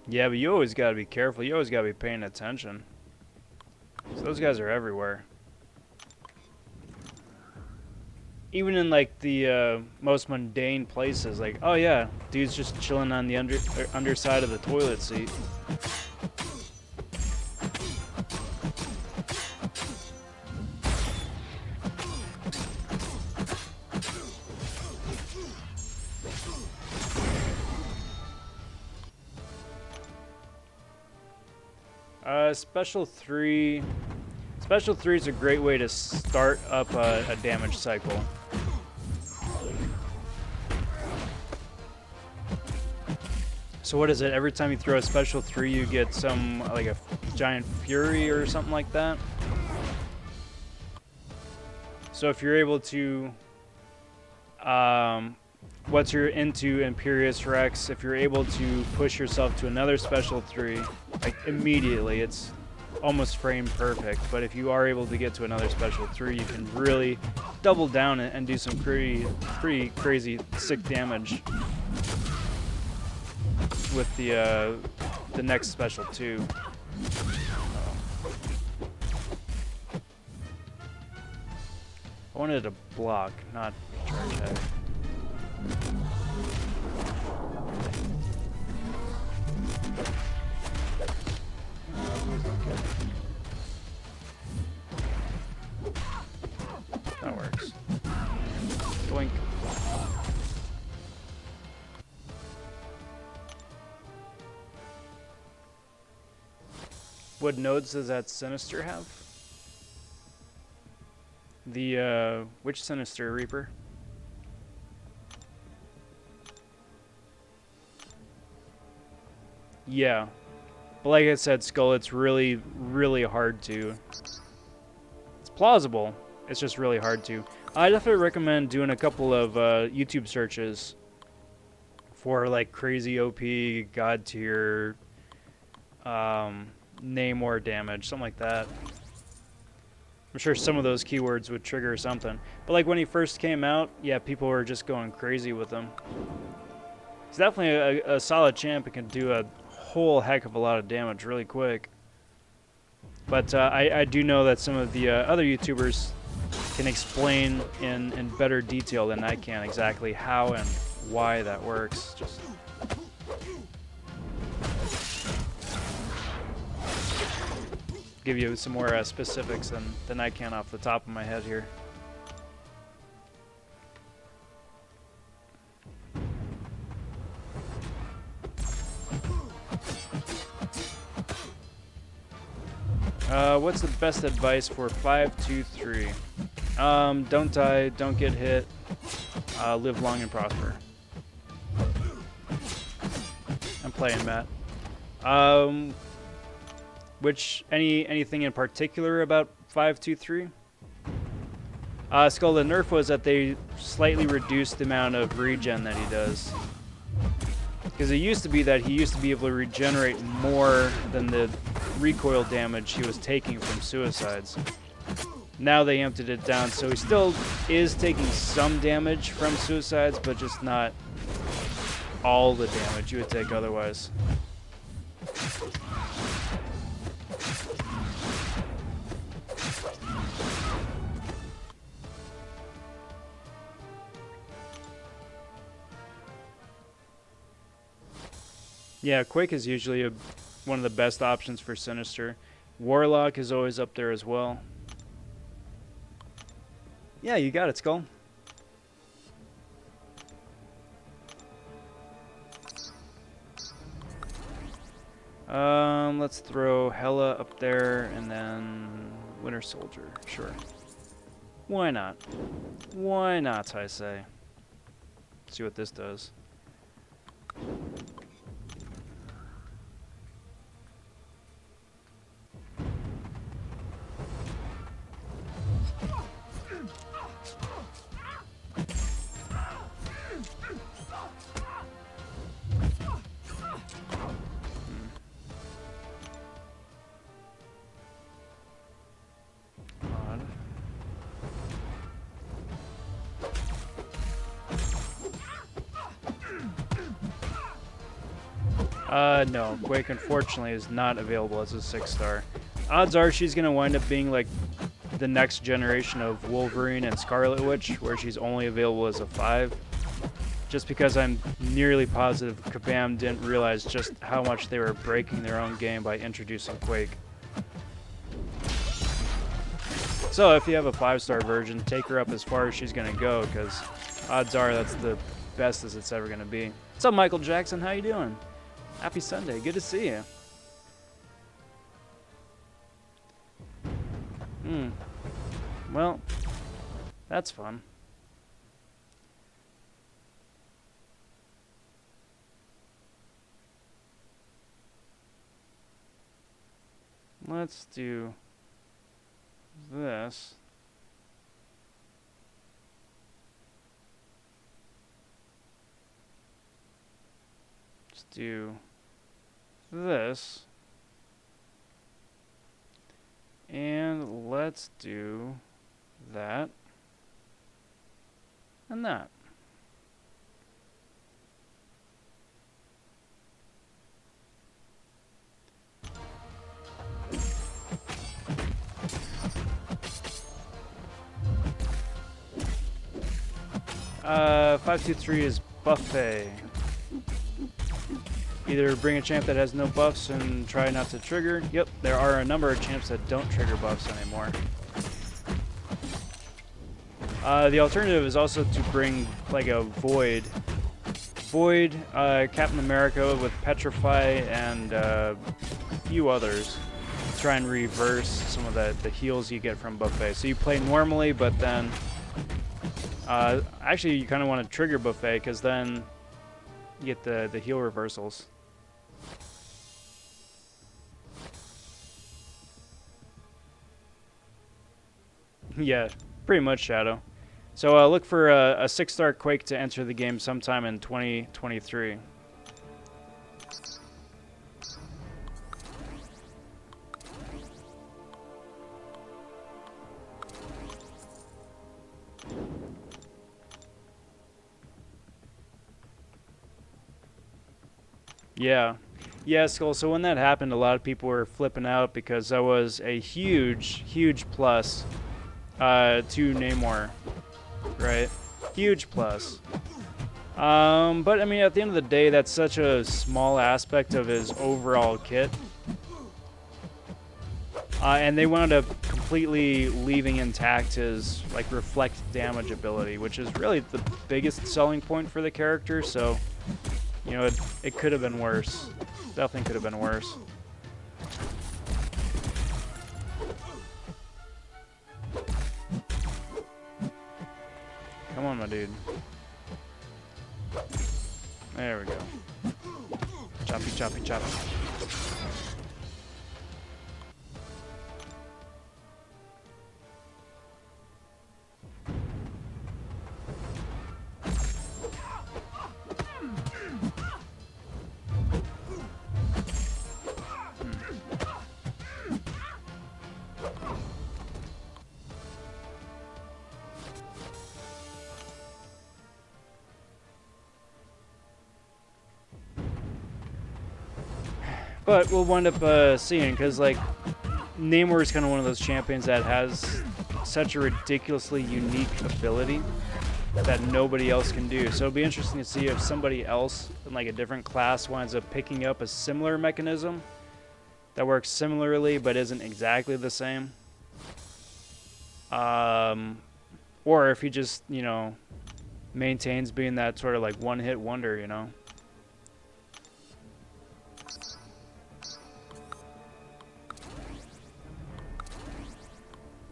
A: Yeah, but you always gotta be careful. You always gotta be paying attention. So those guys are everywhere. Even in like the most mundane places, like, oh yeah, dude's just chilling on the underside of the toilet seat. Special 3. Special 3 is a great way to start up a damage cycle. So what is it? Every time you throw a special 3, you get some, like a giant fury or something like that. So if you're able to, once you're into Imperious Rex, if you're able to push yourself to another special 3, like immediately, it's almost frame perfect. But if you are able to get to another special 3, you can really double down and do some pretty crazy sick damage with the next special 2. I wanted to block, not charge head. That works. Doink. What nodes does that Sinister have? The, which Sinister Reaper? Yeah. But like I said, Skull, it's really hard to... It's plausible. It's just really hard to. I definitely recommend doing a couple of YouTube searches for like crazy OP, God tier, Namor damage, something like that. I'm sure some of those keywords would trigger something. But like when he first came out, yeah, people were just going crazy with him. He's definitely a solid champ and can do a whole heck of a lot of damage really quick. But I do know that some of the other YouTubers can explain in better detail than I can exactly how and why that works. Just give you some more specifics than I can off the top of my head here. What's the best advice for 523? Don't die, don't get hit, live long and prosper. I'm playing, Matt. Anything in particular about 523? Skull, the nerf was that they slightly reduced the amount of regen that he does. Because it used to be that he used to be able to regenerate more than the recoil damage he was taking from suicides. Now they emptied it down, so he still is taking some damage from suicides, but just not all the damage you would take otherwise. Yeah, Quake is usually one of the best options for Sinister. Warlock is always up there as well. Yeah, you got it, Skull. Let's throw Hela up there and then Winter Soldier. Sure. Why not? Why not, I say. Let's see what this does. No, Quake unfortunately is not available as a 6-star. Odds are she's going to wind up being like the next generation of Wolverine and Scarlet Witch, where she's only available as a 5. Just because I'm nearly positive Kabam didn't realize just how much they were breaking their own game by introducing Quake. So if you have a 5-star version, take her up as far as she's going to go, because odds are that's the best as it's ever going to be. What's up, Michael Jackson? How you doing? Happy Sunday. Good to see you. Well, that's fun. Let's do this. Let's do this. And let's do that and that. Uh, 523 is buffet. Either bring a champ that has no buffs and try not to trigger. Yep, there are a number of champs that don't trigger buffs anymore. The alternative is also to bring like a Void. Void, Captain America with Petrify, and a few others. Try and reverse some of the heals you get from buffet. So you play normally, but then... actually, you kind of want to trigger buffet, because then you get the heal reversals. Yeah, pretty much, Shadow. So look for a 6-star Quake to enter the game sometime in 2023. Yeah. Yeah, Skull, so when that happened, a lot of people were flipping out because that was a huge, huge plus to Namor, right? Huge plus. But, I mean, at the end of the day, that's such a small aspect of his overall kit. And they wound up completely leaving intact his, like, reflect damage ability, which is really the biggest selling point for the character, so... You know, it could have been worse. Definitely could have been worse. Come on, my dude. There we go. Choppy, choppy, choppy. But we'll wind up seeing, because like Namor is kind of one of those champions that has such a ridiculously unique ability that nobody else can do. So it'll be interesting to see if somebody else in like a different class winds up picking up a similar mechanism that works similarly but isn't exactly the same. Or if he just, you know, maintains being that sort of like one-hit wonder, you know.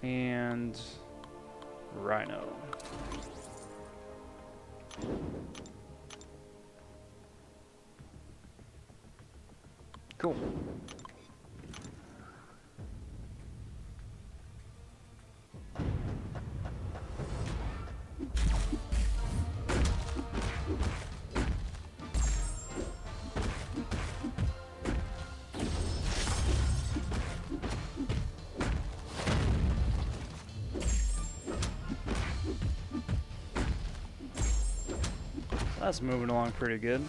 A: And Rhino. Cool. That's moving along pretty good.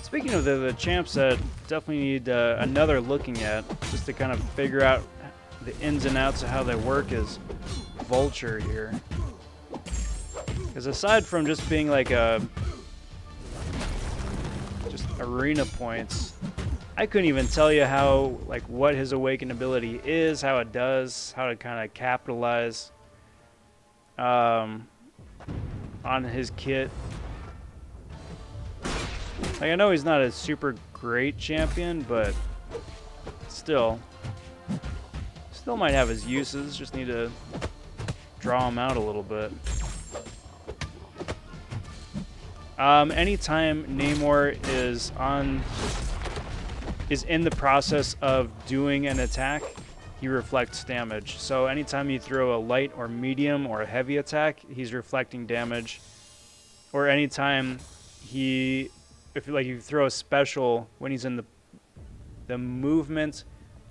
A: Speaking of the champs that definitely need another looking at, just to kind of figure out the ins and outs of how they work, is Vulture here. Because aside from just being like just arena points, I couldn't even tell you how, like, what his awakened ability is, how it does, how to kind of capitalize on his kit. Like, I know he's not a super great champion, but still might have his uses. Just need to draw him out a little bit. Anytime Namor is in the process of doing an attack, he reflects damage. So anytime you throw a light or medium or a heavy attack, he's reflecting damage. Or anytime if you throw a special when he's in the movement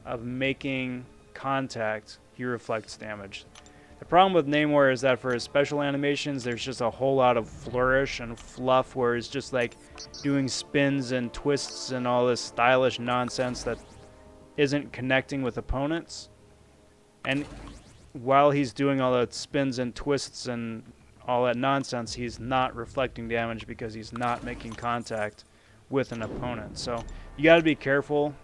A: of making contact, he reflects damage. The problem with Namor is that for his special animations, there's just a whole lot of flourish and fluff where he's just like doing spins and twists and all this stylish nonsense that isn't connecting with opponents. And while he's doing all the spins and twists and all that nonsense, he's not reflecting damage because he's not making contact with an opponent. So you got to be careful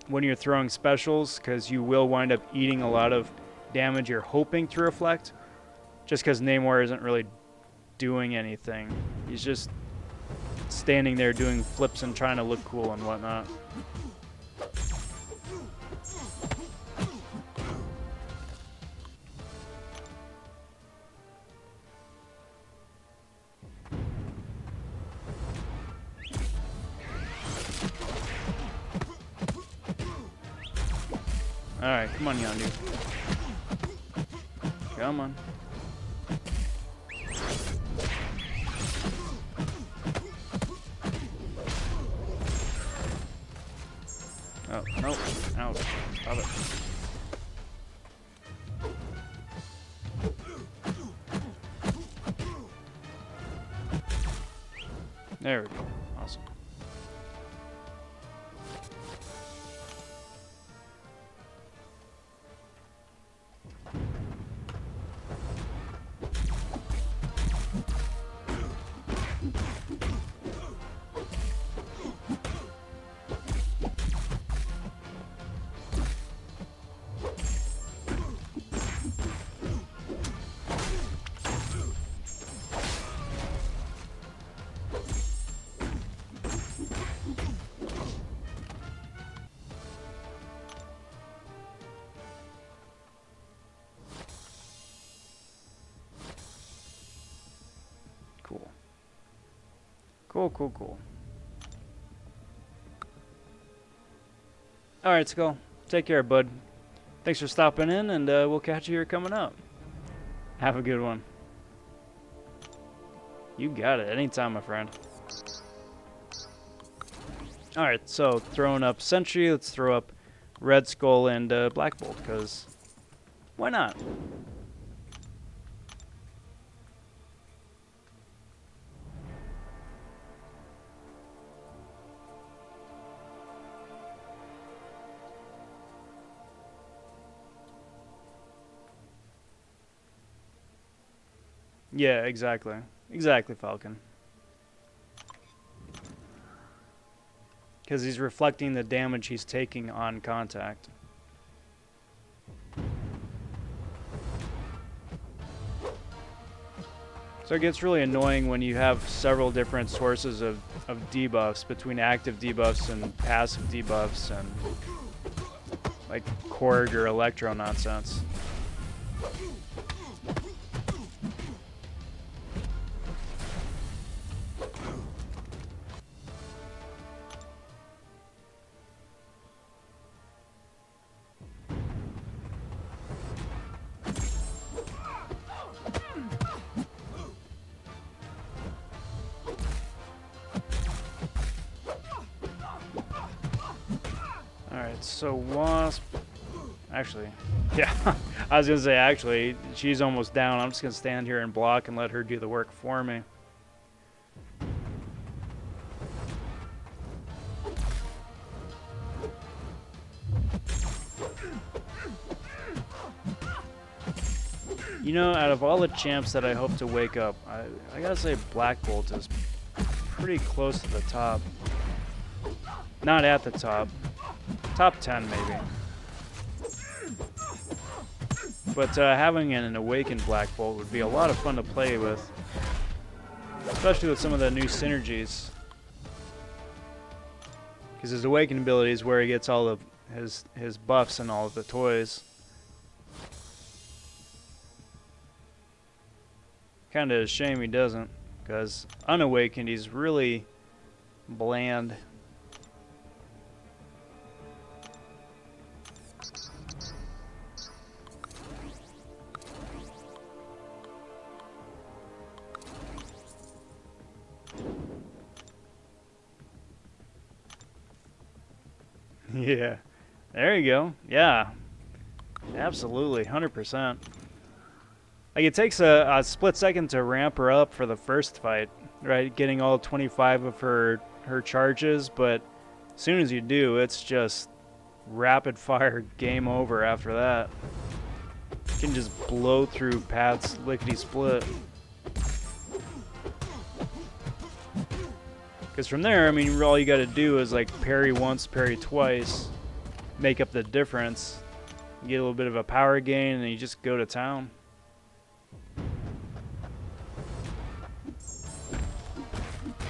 A: when you're throwing specials, because you will wind up eating a lot of damage you're hoping to reflect, just because Namor isn't really doing anything. He's just standing there doing flips and trying to look cool and whatnot. Alright, come on, Yondu. Come on. Oh, no. Ouch. Stop it. There we go. Awesome. Cool. Alright, Skull. Take care, bud. Thanks for stopping in, and we'll catch you here coming up. Have a good one. You got it. Anytime, my friend. Alright, so throwing up Sentry, let's throw up Red Skull and Black Bolt, because why not? Yeah, exactly. Exactly, Falcon. Because he's reflecting the damage he's taking on contact. So it gets really annoying when you have several different sources of debuffs between active debuffs and passive debuffs and like Korg or Electro nonsense. Alright, so Wasp... Actually, yeah, I was going to say, actually, she's almost down. I'm just going to stand here and block and let her do the work for me. You know, out of all the champs that I hope to wake up, I gotta say Black Bolt is pretty close to the top. Not at the top. Top 10, maybe. But having an awakened Black Bolt would be a lot of fun to play with. Especially with some of the new synergies. Because his awakened ability is where he gets all of his buffs and all of the toys. Kinda a shame he doesn't, because unawakened he's really bland. Yeah, there you go. Yeah, absolutely, 100%. Like, it takes a split second to ramp her up for the first fight, right? Getting all 25 of her charges, but as soon as you do, it's just rapid fire game over after that. You can just blow through paths lickety split. Because from there, I mean, all you gotta do is like parry once, parry twice, make up the difference, you get a little bit of a power gain, and then you just go to town.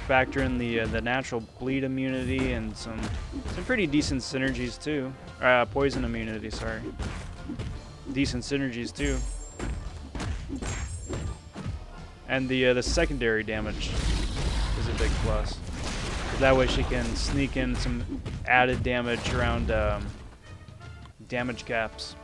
A: Factor in the natural bleed immunity and some pretty decent synergies too. Poison immunity, sorry. Decent synergies too. And the secondary damage is a big plus. That way she can sneak in some added damage around damage caps.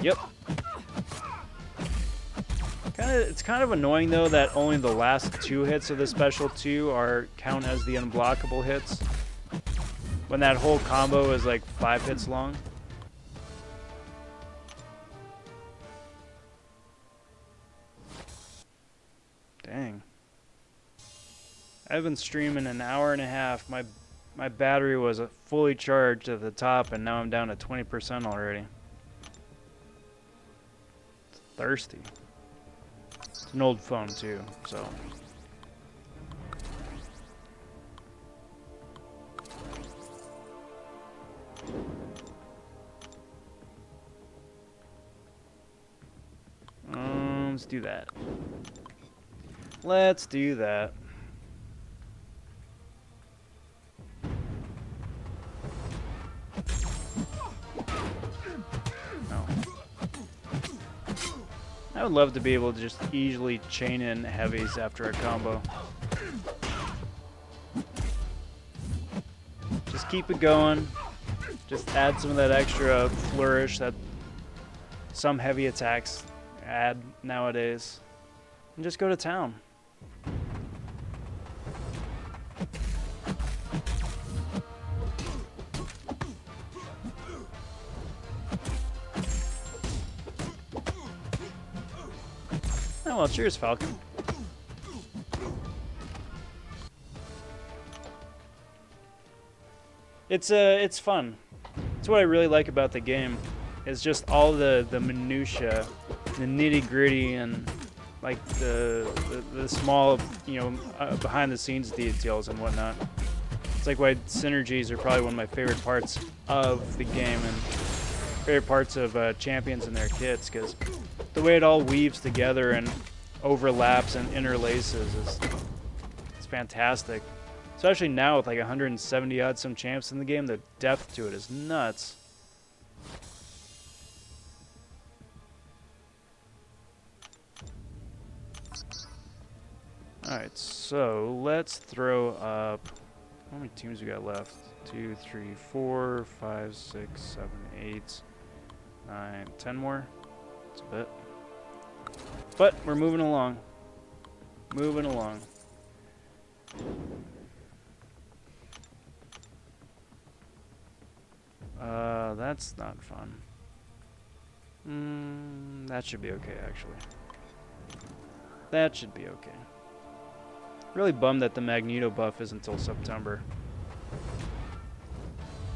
A: Yep. It's kind of annoying though that only the last 2 hits of the special 2 count as the unblockable hits, when that whole combo is like 5 hits long. Dang. I've been streaming an hour and a half. My battery was fully charged at the top, and now I'm down to 20% already. It's thirsty. It's an old phone too, so. Let's do that. Let's do that. I would love to be able to just easily chain in heavies after a combo. Just keep it going. Just add some of that extra flourish that some heavy attacks add nowadays. And just go to town. Oh, well, cheers, Falcon. It's fun. It's what I really like about the game. It's just all the minutia, the nitty gritty, and like the small, you know, behind the scenes details and whatnot. It's like why synergies are probably one of my favorite parts of the game and favorite parts of champions and their kits, because the way it all weaves together and overlaps and interlaces is it's fantastic. Especially now with like 170 odd some champs in the game, the depth to it is nuts. Alright, so let's throw up, how many teams we got left? 2, 3, 4, 5, 6, 7, 8, 9, 10 more. That's a bit. But we're moving along. Moving along. That's not fun. That should be okay, actually. That should be okay. Really bummed that the Magneto buff is until September.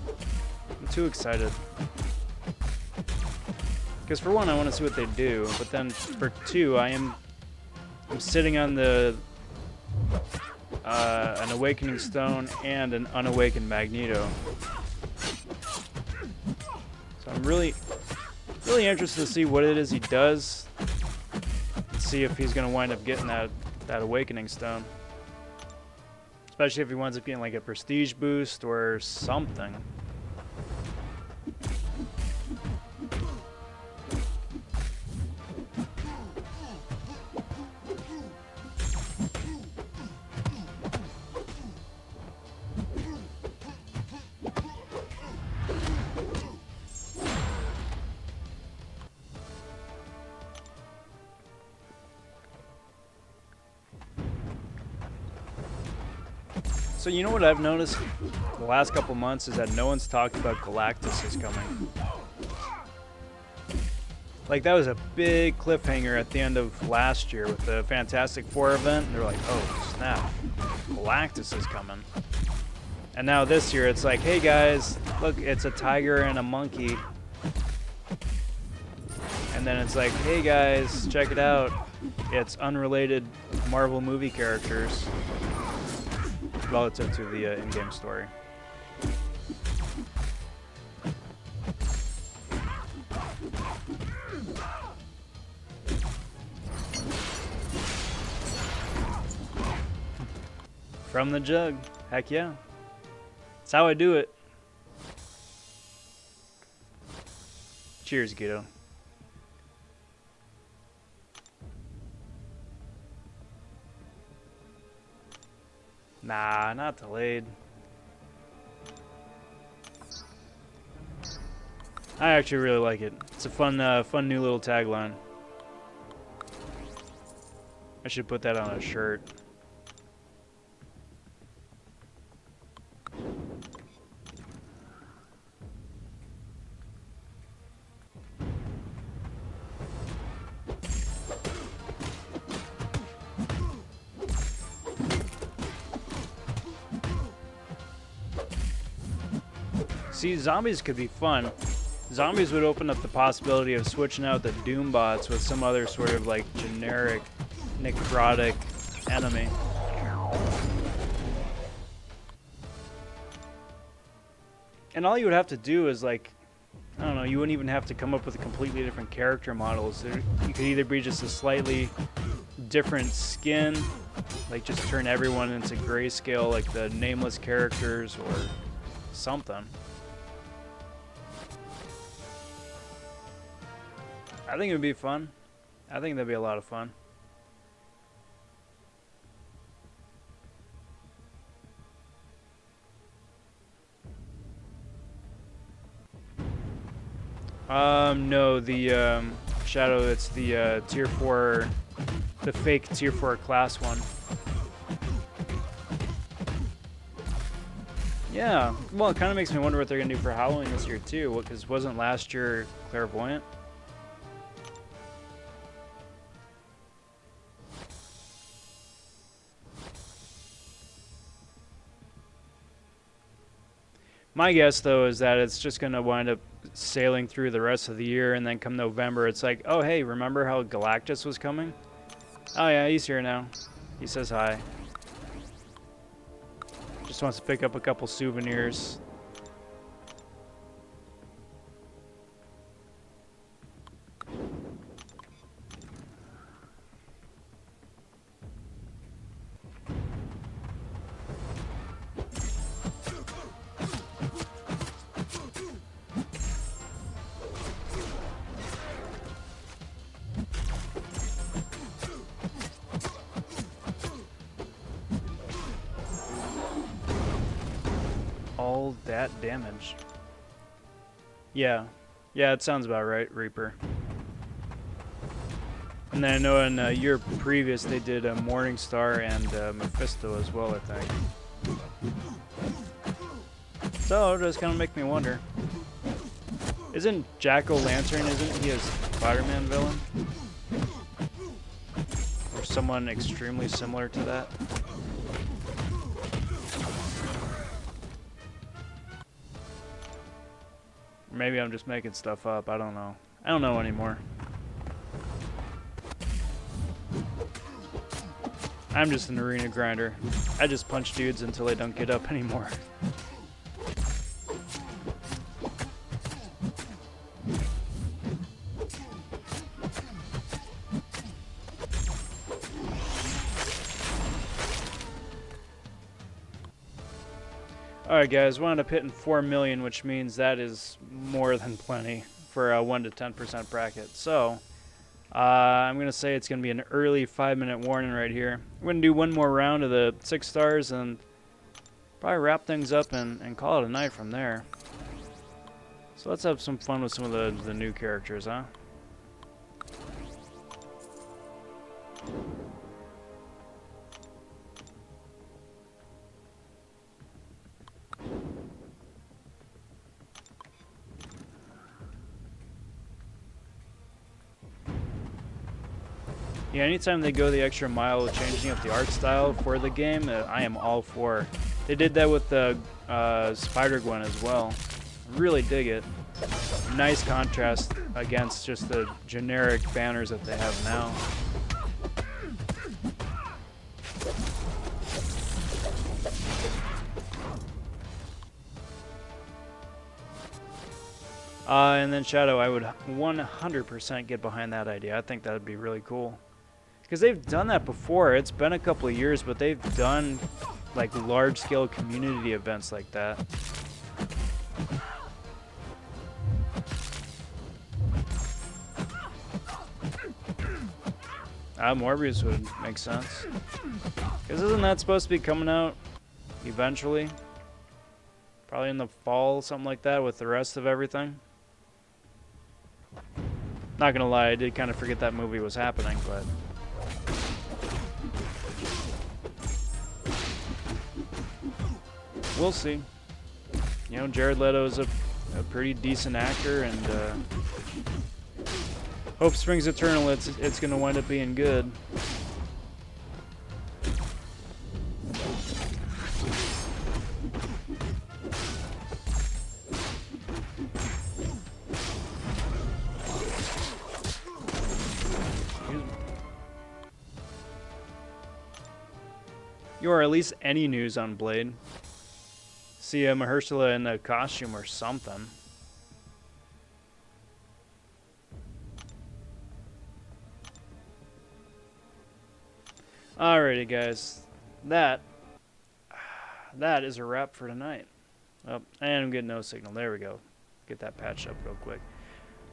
A: I'm too excited. Because for one, I want to see what they do, but then for two, I'm sitting on the an Awakening Stone and an Unawakened Magneto. So I'm really interested to see what it is he does. And see if he's going to wind up getting that Awakening Stone. Especially if he winds up getting like a prestige boost or something. So you know what I've noticed the last couple months is that no one's talked about Galactus is coming. Like that was a big cliffhanger at the end of last year with the Fantastic Four event. They're like, oh snap, Galactus is coming. And now this year it's like, hey guys, look, it's a tiger and a monkey. And then it's like, hey guys, check it out. It's unrelated Marvel movie characters relative to the in-game story. From the jug. Heck yeah. That's how I do it. Cheers, Guido. Nah, not delayed. I actually really like it. It's a fun new little tagline. I should put that on a shirt. See, zombies could be fun. Zombies would open up the possibility of switching out the Doom bots with some other sort of like generic necrotic enemy. And all you would have to do is like, I don't know, you wouldn't even have to come up with a completely different character models. You could either be just a slightly different skin, like just turn everyone into grayscale like the nameless characters or something. I think it would be fun. I think that'd be a lot of fun. No, the Shadow, it's the tier 4, the fake tier 4 class one. Yeah, well, it kind of makes me wonder what they're gonna do for Halloween this year too, because wasn't last year Clairvoyant? My guess, though, is that it's just going to wind up sailing through the rest of the year, and then come November, it's like, oh, hey, remember how Galactus was coming? Oh, yeah, he's here now. He says hi. Just wants to pick up a couple souvenirs. All that damage. Yeah. Yeah, it sounds about right, Reaper. And then I know in a year previous they did Morningstar and Mephisto as well, I think. So it does kind of make me wonder. Isn't Jack-O-Lantern, isn't he a Spider-Man villain? Or someone extremely similar to that? Maybe I'm just making stuff up. I don't know. I don't know anymore. I'm just an arena grinder. I just punch dudes until they don't get up anymore. Alright guys, wound up hitting 4 million, which means that is more than plenty for a 1 to 10% bracket. So, I'm going to say it's going to be an early 5-minute warning right here. We're going to do one more round of the 6 stars and probably wrap things up and call it a night from there. So let's have some fun with some of the new characters, huh? Yeah, anytime they go the extra mile with changing up the art style for the game, I am all for. They did that with the Spider-Gwen as well. Really dig it. Nice contrast against just the generic banners that they have now. And then Shadow, I would 100% get behind that idea. I think that would be really cool. Because they've done that before. It's been a couple of years, but they've done like large-scale community events like that. Morbius would make sense. Because isn't that supposed to be coming out eventually? Probably in the fall, something like that, with the rest of everything. Not gonna lie, I did kind of forget that movie was happening, but... we'll see. You know, Jared Leto's a pretty decent actor, and hope springs eternal. It's gonna wind up being good. Or at least any news on Blade. See Mahershala in a costume or something. Alrighty guys, that is a wrap for tonight. Oh, and I'm getting no signal. There we go. Get that patched up real quick.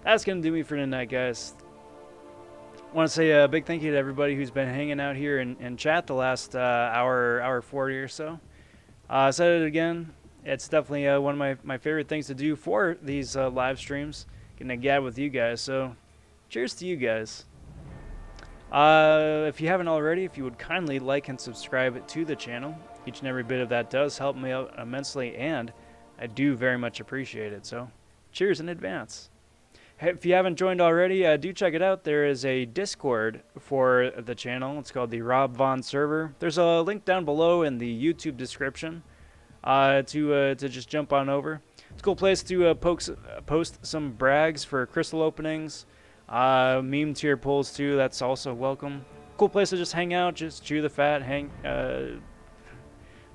A: That's gonna do me for tonight, guys. I want to say a big thank you to everybody who's been hanging out here and chat the last hour 40 or so. I said it again. It's definitely one of my favorite things to do for these live streams, getting to gab with you guys. So, cheers to you guys. If you haven't already, if you would kindly like and subscribe to the channel, each and every bit of that does help me out immensely, and I do very much appreciate it. So, cheers in advance. If you haven't joined already, do check it out. There is a Discord for the channel. It's called the RobVon server. There's a link down below in the YouTube description. to just jump on over. It's a cool place to post some brags for crystal openings, meme tier pulls too. That's also welcome. Cool place to just hang out, just chew the fat, hang. I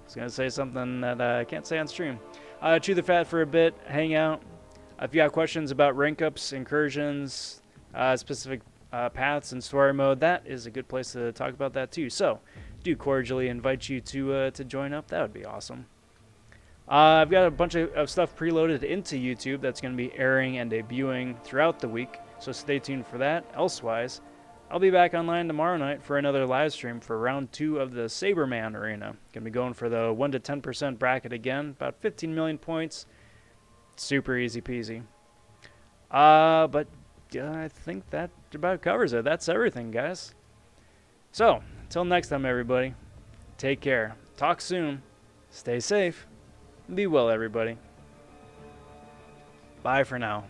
A: was gonna say something that I can't say on stream. Chew the fat for a bit, hang out. If you have questions about rank ups, incursions, specific paths, and story mode, that is a good place to talk about that too. So, do cordially invite you to join up. That would be awesome. I've got a bunch of stuff preloaded into YouTube that's going to be airing and debuting throughout the week, so stay tuned for that. Elsewise, I'll be back online tomorrow night for another live stream for round 2 of the Saberman Arena. Going to be going for the 1 to 10% bracket again, about 15 million points. Super easy peasy. But I think that about covers it. That's everything, guys. So, until next time, everybody, take care. Talk soon. Stay safe. Be well, everybody. Bye for now.